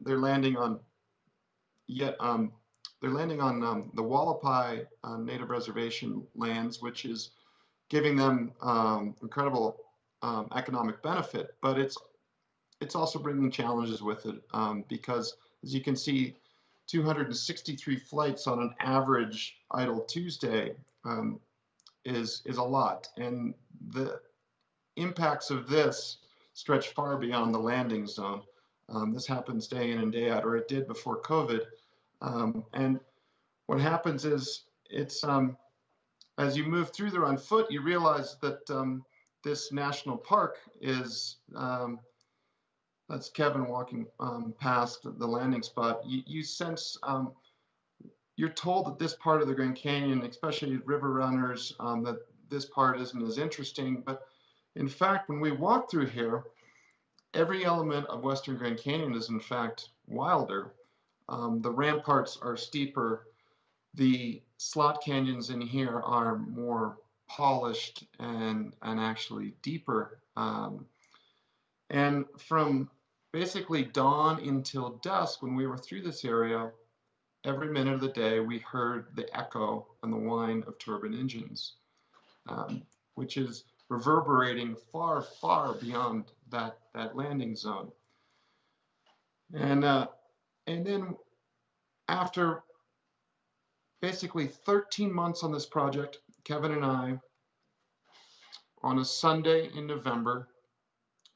They're landing on the Hualapai Native Reservation lands, which is giving them incredible economic benefit, but it's also bringing challenges with it because, as you can see, 263 flights on an average idle Tuesday is a lot, and the impacts of this stretch far beyond the landing zone. This happens day in and day out, or it did before COVID. And what happens is it's as you move through there on foot, you realize that this national park is that's Kevin walking past the landing spot. You sense you're told that this part of the Grand Canyon, especially river runners, that this part isn't as interesting. But in fact, when we walk through here, every element of Western Grand Canyon is in fact wilder. The ramparts are steeper. The slot canyons in here are more polished and actually deeper. And from basically dawn until dusk, when we were through this area, every minute of the day, we heard the echo and the whine of turbine engines, which is reverberating far, far beyond that landing zone. And then after basically 13 months on this project, Kevin and I, on a Sunday in November,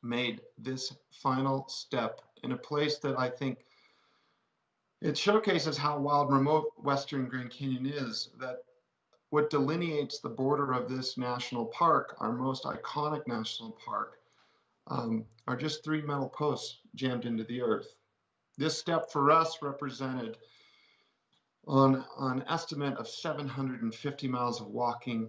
made this final step in a place that I think it showcases how wild and remote Western Grand Canyon is, that what delineates the border of this national park, our most iconic national park, are just 3 metal posts jammed into the earth. This step for us represented on an estimate of 750 miles of walking,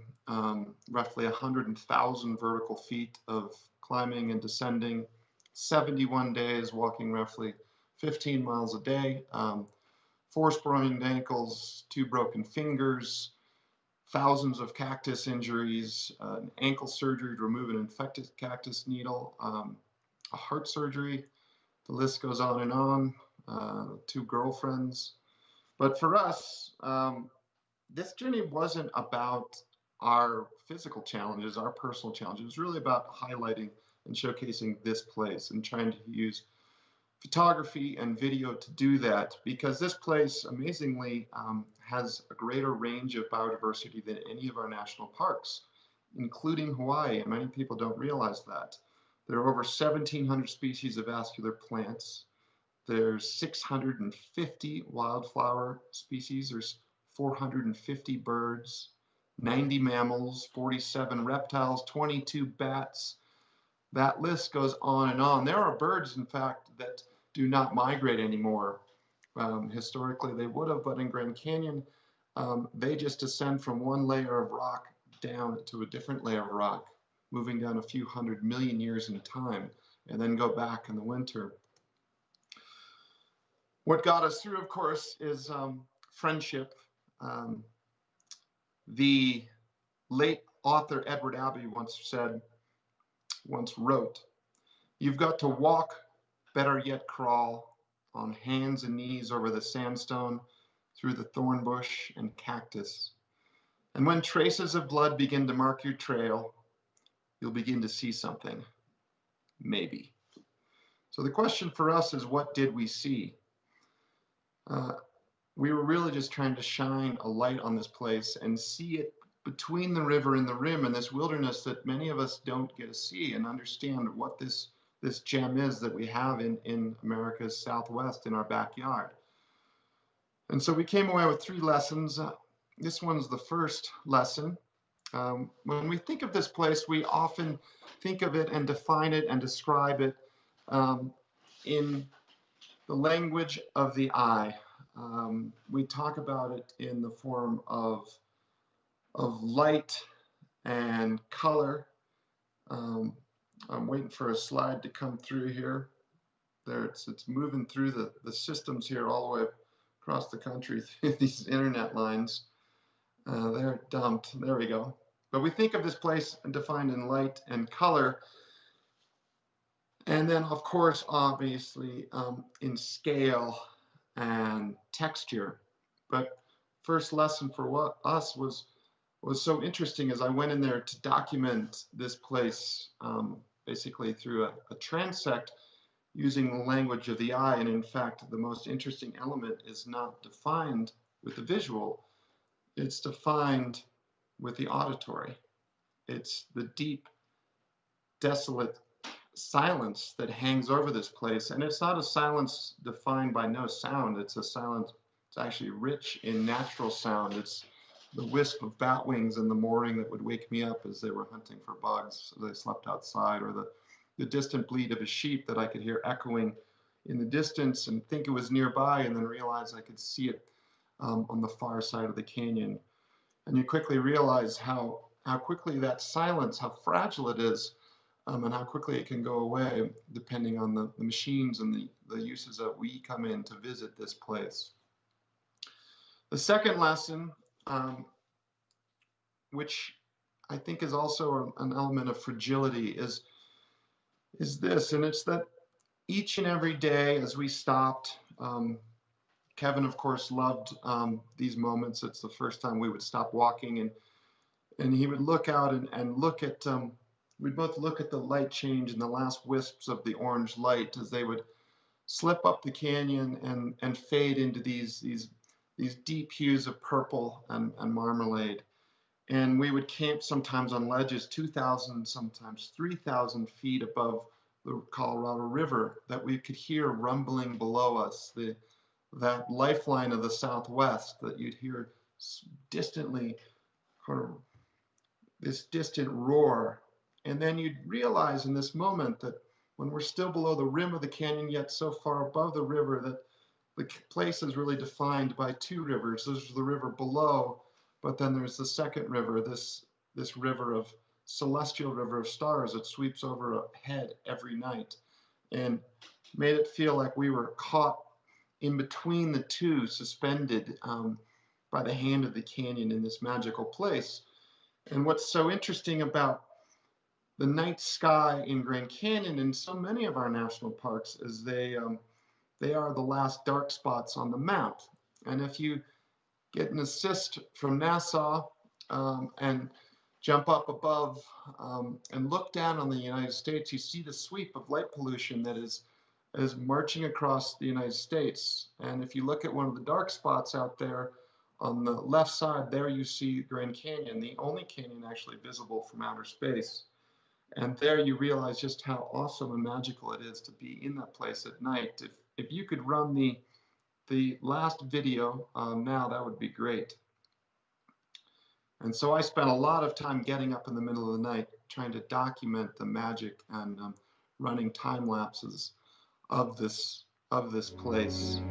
roughly 100,000 vertical feet of climbing and descending, 71 days walking roughly 15 miles a day, 4 sprained ankles, 2 broken fingers, thousands of cactus injuries, an ankle surgery to remove an infected cactus needle, a heart surgery, the list goes on and on, 2 girlfriends. But for us, this journey wasn't about our physical challenges, our personal challenges. It was really about highlighting and showcasing this place and trying to use photography and video to do that, because this place amazingly has a greater range of biodiversity than any of our national parks, including Hawaii, and many people don't realize that. There are over 1,700 species of vascular plants. There's 650 wildflower species. There's 450 birds, 90 mammals, 47 reptiles, 22 bats. That list goes on and on. There are birds, in fact, that do not migrate anymore. Historically, they would have, but in Grand Canyon, they just descend from one layer of rock down to a different layer of rock, moving down a few 100 million years in time, and then go back in the winter. What got us through, of course, is friendship. The late author Edward Abbey once wrote, "You've got to walk, better yet crawl, on hands and knees over the sandstone, through the thorn bush and cactus. And when traces of blood begin to mark your trail, you'll begin to see something, maybe." So the question for us is, what did we see? We were really just trying to shine a light on this place and see it between the river and the rim and this wilderness that many of us don't get to see and understand what this gem is that we have in America's Southwest in our backyard. And so we came away with 3 lessons. This one's the first lesson. When we think of this place, we often think of it and define it and describe it in the language of the eye. We talk about it in the form of light and color. I'm waiting for a slide to come through here. There, it's moving through the systems here all the way across the country through these internet lines. They're dumped. There we go. But we think of this place defined in light and color. And then, of course, obviously, in scale and texture. But first lesson for us was so interesting as I went in there to document this place basically through a transect using the language of the eye. And in fact, the most interesting element is not defined with the visual, it's defined with the auditory. It's the deep, desolate silence that hangs over this place. And it's not a silence defined by no sound. It's a silence, it's actually rich in natural sound. It's the wisp of bat wings in the morning that would wake me up as they were hunting for bugs as they slept outside, or the distant bleat of a sheep that I could hear echoing in the distance and think it was nearby and then realize I could see it on the far side of the canyon. And you quickly realize how quickly that silence, how fragile it is, and how quickly it can go away depending on the machines and the uses that we come in to visit this place. The second lesson, which I think is also an element of fragility, is this, and it's that each and every day as we stopped, Kevin, of course, loved these moments. It's the first time we would stop walking, and he would look out and look at, we'd both look at the light change and the last wisps of the orange light as they would slip up the canyon and fade into these deep hues of purple and marmalade. And we would camp sometimes on ledges 2,000, sometimes 3,000 feet above the Colorado River that we could hear rumbling below us, that lifeline of the Southwest that you'd hear distantly, kind of this distant roar. And then you'd realize in this moment that when we're still below the rim of the canyon, yet so far above the river, that the place is really defined by two rivers. There's the river below, but then there's the second river, this river of celestial river of stars that sweeps overhead every night, and made it feel like we were caught in between the two, suspended by the hand of the canyon in this magical place. And what's so interesting about the night sky in Grand Canyon and so many of our national parks is they are the last dark spots on the map. And if you get an assist from NASA and jump up above and look down on the United States, you see the sweep of light pollution that is marching across the United States. And if you look at one of the dark spots out there on the left side, there you see Grand Canyon, the only canyon actually visible from outer space. And there you realize just how awesome and magical it is to be in that place at night. If you could run the last video now, that would be great. And so I spent a lot of time getting up in the middle of the night trying to document the magic and running time lapses of this place.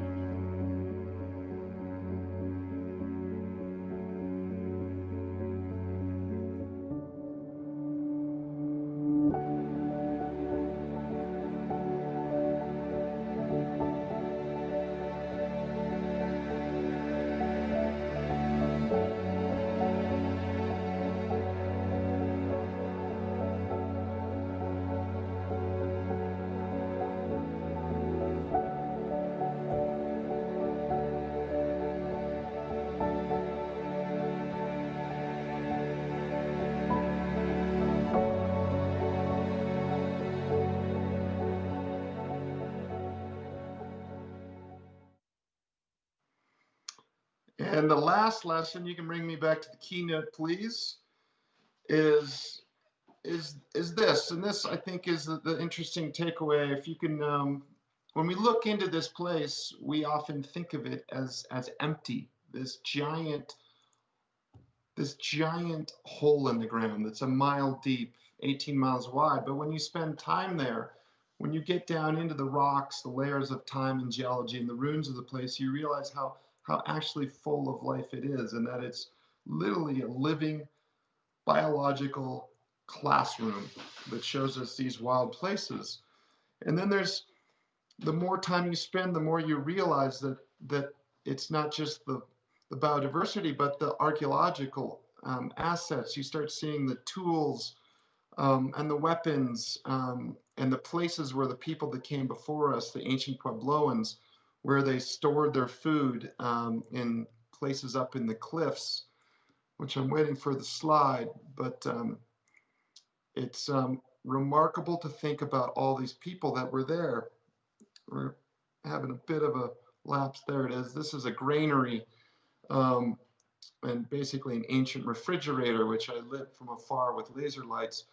And the last lesson, you can bring me back to the keynote, please, is this. And this, I think, is the interesting takeaway. If you can, when we look into this place, we often think of it as empty, this giant hole in the ground that's a mile deep, 18 miles wide. But when you spend time there, when you get down into the rocks, the layers of time and geology and the ruins of the place, you realize how actually full of life it is, and that it's literally a living biological classroom that shows us these wild places. And then there's, the more time you spend, the more you realize that it's not just the biodiversity, but the archaeological assets. You start seeing the tools and the weapons and the places where the people that came before us, the ancient Puebloans, where they stored their food in places up in the cliffs, which I'm waiting for the slide, but it's remarkable to think about all these people that were there. We're having a bit of a lapse. There it is. This is a granary and basically an ancient refrigerator, which I lit from afar with laser lights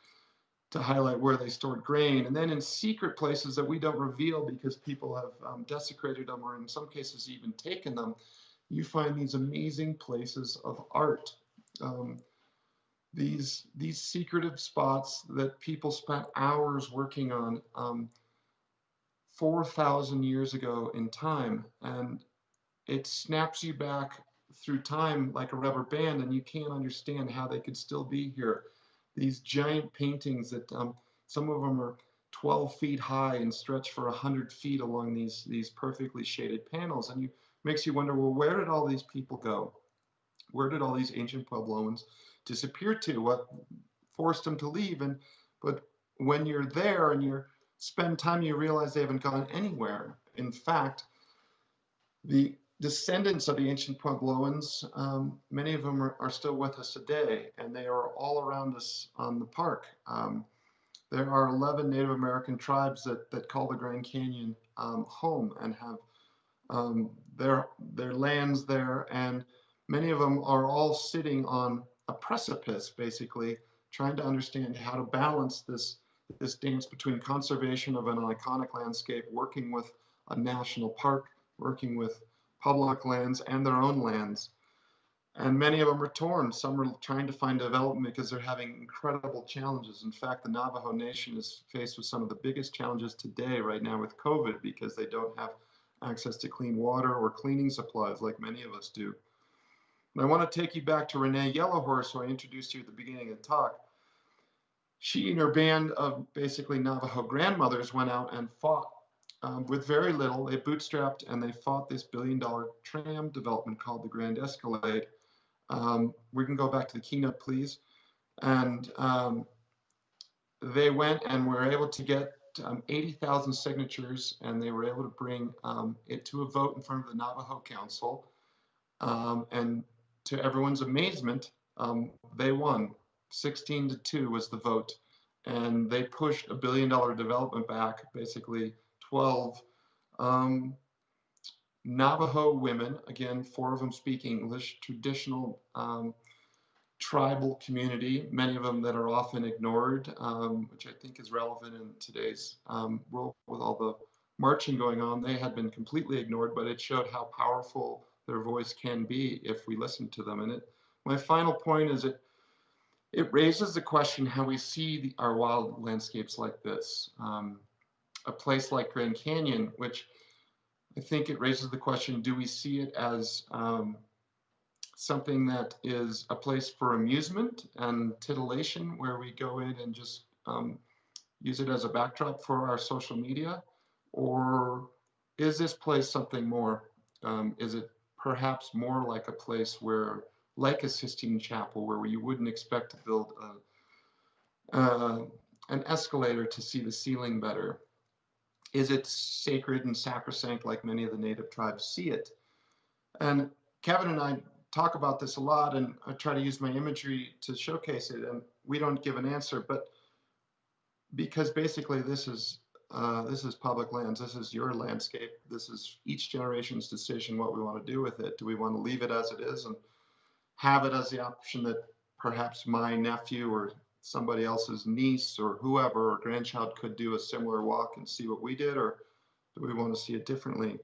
to highlight where they stored grain. And then in secret places that we don't reveal because people have desecrated them or in some cases even taken them, you find these amazing places of art. These secretive spots that people spent hours working on 4,000 years ago in time. And it snaps you back through time like a rubber band, and you can't understand how they could still be here. These giant paintings that some of them are 12 feet high and stretch for 100 feet along these perfectly shaded panels, and makes you wonder, well, where did all these people go? Where did all these ancient Puebloans disappear to? What forced them to leave? But when you're there and you spend time, you realize they haven't gone anywhere. In fact, the descendants of the ancient Puebloans, many of them are still with us today, and they are all around us on the park. There are 11 Native American tribes that call the Grand Canyon home and have their lands there, and many of them are all sitting on a precipice, basically, trying to understand how to balance this dance between conservation of an iconic landscape, working with a national park, working with public lands and their own lands. And many of them are torn. Some are trying to find development because they're having incredible challenges. In fact, the Navajo Nation is faced with some of the biggest challenges today, right now, with COVID, because they don't have access to clean water or cleaning supplies like many of us do. And I want to take you back to Renee Yellowhorse, who I introduced you at the beginning of the talk. She and her band of basically Navajo grandmothers went out and fought with very little. They bootstrapped and they fought this billion-dollar tram development called the Grand Escalade. We can go back to the keynote, please. And they went and were able to get 80,000 signatures, and they were able to bring it to a vote in front of the Navajo Council. And to everyone's amazement, they won. 16-2 was the vote. And they pushed $1 billion development back, basically 12 Navajo women, again, 4 of them speak English, traditional tribal community, many of them that are often ignored, which I think is relevant in today's world with all the marching going on. They had been completely ignored, but it showed how powerful their voice can be if we listen to them. And my final point is it raises the question how we see our wild landscapes like this. A place like Grand Canyon, which I think it raises the question, do we see it as something that is a place for amusement and titillation, where we go in and just use it as a backdrop for our social media? Or is this place something more? Is it perhaps more like a place where, like a Sistine Chapel, where you wouldn't expect to build an escalator to see the ceiling better? Is it sacred and sacrosanct like many of the native tribes see it? And Kevin and I talk about this a lot, and I try to use my imagery to showcase it, and we don't give an answer, but because basically this is public lands, this is your landscape, this is each generation's decision what we want to do with it. Do we want to leave it as it is and have it as the option that perhaps my nephew or somebody else's niece or whoever or grandchild could do a similar walk and see what we did, or do we want to see it differently?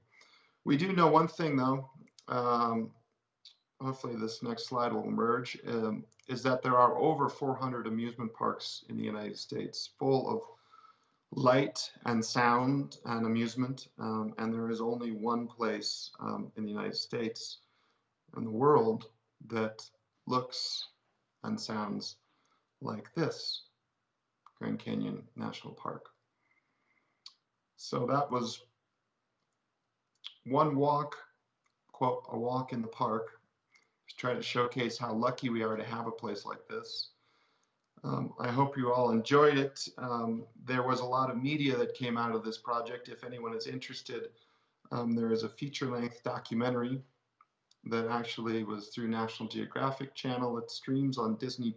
We do know one thing though, hopefully this next slide will emerge, is that there are over 400 amusement parks in the United States full of light and sound and amusement, and there is only one place in the United States and the world that looks and sounds like this, Grand Canyon National Park. So that was one walk, quote, a walk in the park, to try to showcase how lucky we are to have a place like this. I hope you all enjoyed it. There was a lot of media that came out of this project. If anyone is interested, there is a feature-length documentary that actually was through National Geographic Channel. It streams on Disney+.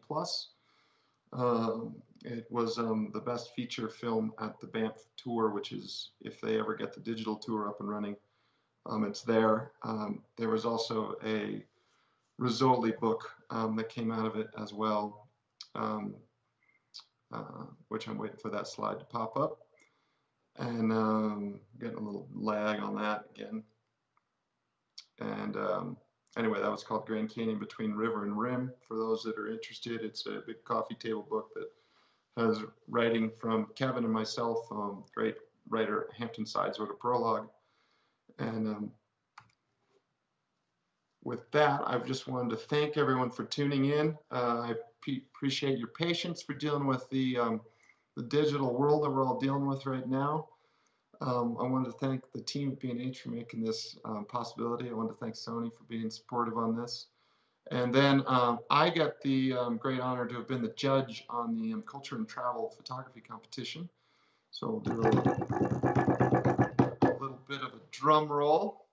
It was the best feature film at the Banff tour, which is, if they ever get the digital tour up and running, it's there. There was also a Rizzoli book that came out of it as well, which I'm waiting for that slide to pop up. And getting a little lag on that again. And anyway, that was called Grand Canyon Between River and Rim. For those that are interested, it's a big coffee table book that has writing from Kevin and myself. Great writer Hampton Sides wrote a prologue. And with that, I just wanted to thank everyone for tuning in. I appreciate your patience for dealing with the digital world that we're all dealing with right now. I wanted to thank the team at B&H for making this possibility. I wanted to thank Sony for being supportive on this. And then I get the great honor to have been the judge on the Culture and Travel Photography competition. So we'll do a little bit of a drum roll.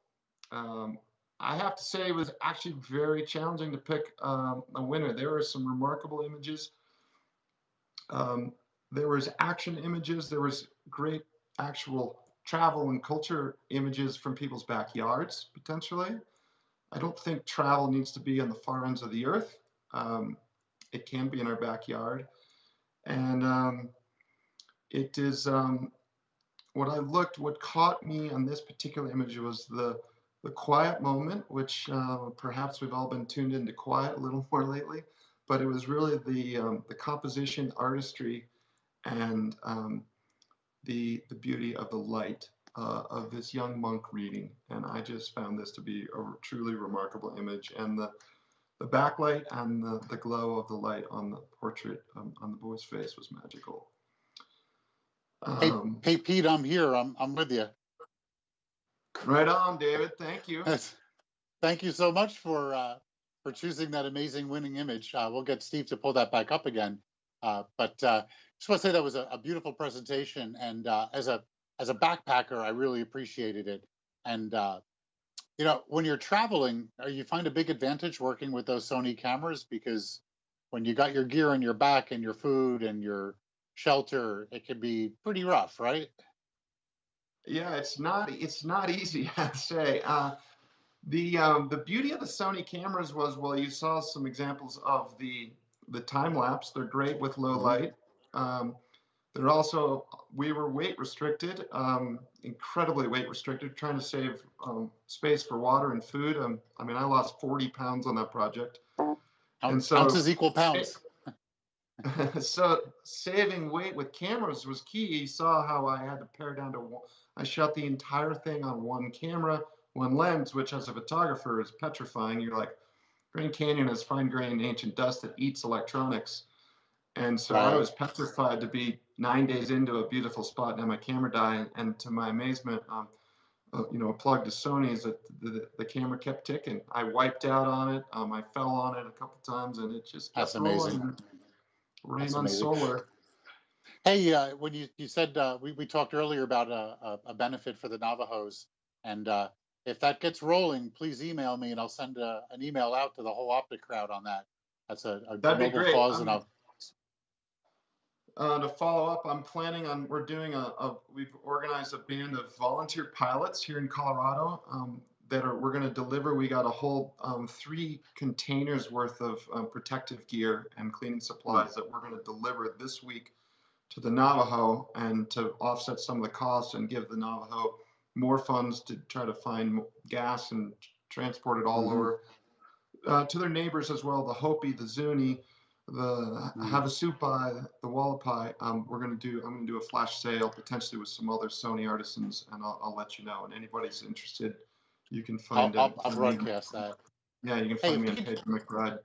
I have to say it was actually very challenging to pick a winner. There were some remarkable images. There was action images. There was great actual travel and culture images from people's backyards, potentially. I don't think travel needs to be on the far ends of the earth. It can be in our backyard. And it is, what caught me on this particular image was the quiet moment, which perhaps we've all been tuned into quiet a little more lately, but it was really the composition, artistry, and the beauty of the light of this young monk reading. And I just found this to be a truly remarkable image. And the backlight and the glow of the light on the portrait on the boy's face was magical. Hey, Pete, I'm here. I'm with you. Right on, David. Thank you. Thank you so much for choosing that amazing winning image. We'll get Steve to pull that back up again. But just want to say that was a beautiful presentation, and as a backpacker, I really appreciated it. And you know, when you're traveling, you find a big advantage working with those Sony cameras, because when you got your gear on your back and your food and your shelter, it can be pretty rough, right? Yeah, it's not easy, I'd say. The beauty of the Sony cameras was, well, you saw some examples of the time lapse. They're great with low light. They're also, we were weight restricted, incredibly weight restricted, trying to save space for water and food. I mean, I lost 40 pounds on that project. And so, ounces equal pounds. So saving weight with cameras was key. You saw how I had to pare down to one. I shot the entire thing on one camera, one lens, which as a photographer is petrifying. You're like, Grand Canyon has fine-grained ancient dust that eats electronics. And so I was petrified to be 9 days into a beautiful spot and have my camera die. And to my amazement, you know, a plug to Sony's that the camera kept ticking. I wiped out on it. I fell on it a couple times, and it just kept rolling. Rain on solar. Hey, when you said we talked earlier about a benefit for the Navajos, and if that gets rolling, please email me and I'll send an email out to the whole OPTIC crowd on that. That's a noble cause, and to follow up, I'm planning on, we've organized a band of volunteer pilots here in Colorado we're going to deliver. We got a whole 3 containers worth of protective gear and cleaning supplies that we're going to deliver this week to the Navajo, and to offset some of the costs and give the Navajo more funds to try to find gas and transport it all over to their neighbors as well. The Hopi, the Zuni, the Havasupai, the Wallapai. I'm going to do a flash sale potentially with some other Sony artisans, and I'll let you know. And anybody's interested, you can find it. I'll broadcast that. Yeah, you can find me on page McBride.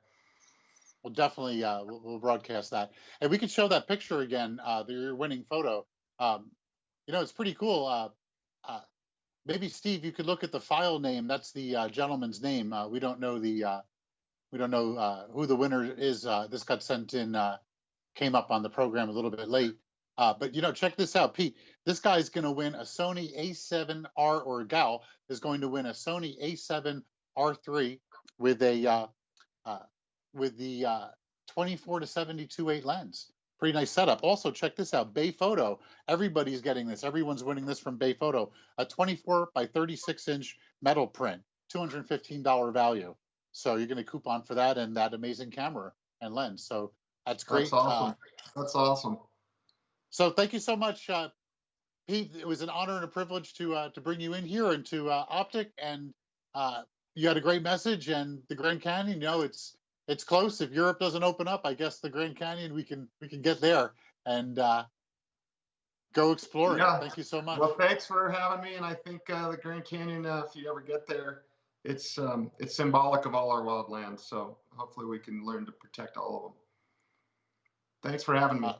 We'll definitely we'll broadcast that, and we could show that picture again. Your winning photo. You know, it's pretty cool. Maybe Steve, you could look at the file name. That's the gentleman's name. We don't know who the winner is. This got sent in, came up on the program a little bit late. But you know, check this out, Pete. This guy's going to win a Sony A7R, or gal is going to win a Sony A7 R3 with the 24 to 72/8 lens. Pretty nice setup. Also, check this out, Bay Photo. Everybody's getting this. Everyone's winning this from Bay Photo. A 24 by 36 inch metal print, $215 value. So you're going to coupon for that and that amazing camera and lens. So that's great. That's awesome. That's awesome. So thank you so much, Pete. It was an honor and a privilege to bring you in here and to OPTIC. And you had a great message. And the Grand Canyon, you know, it's close. If Europe doesn't open up, I guess the Grand Canyon, we can get there and go explore it. Thank you so much. Well, thanks for having me. And I think the Grand Canyon, if you ever get there, it's symbolic of all our wildlands. So hopefully we can learn to protect all of them. Thanks for having me.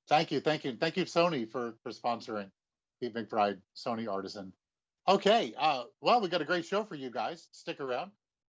Thank you, Sony, for sponsoring the McBride Sony Artisan. Okay, well, we got a great show for you guys. Stick around.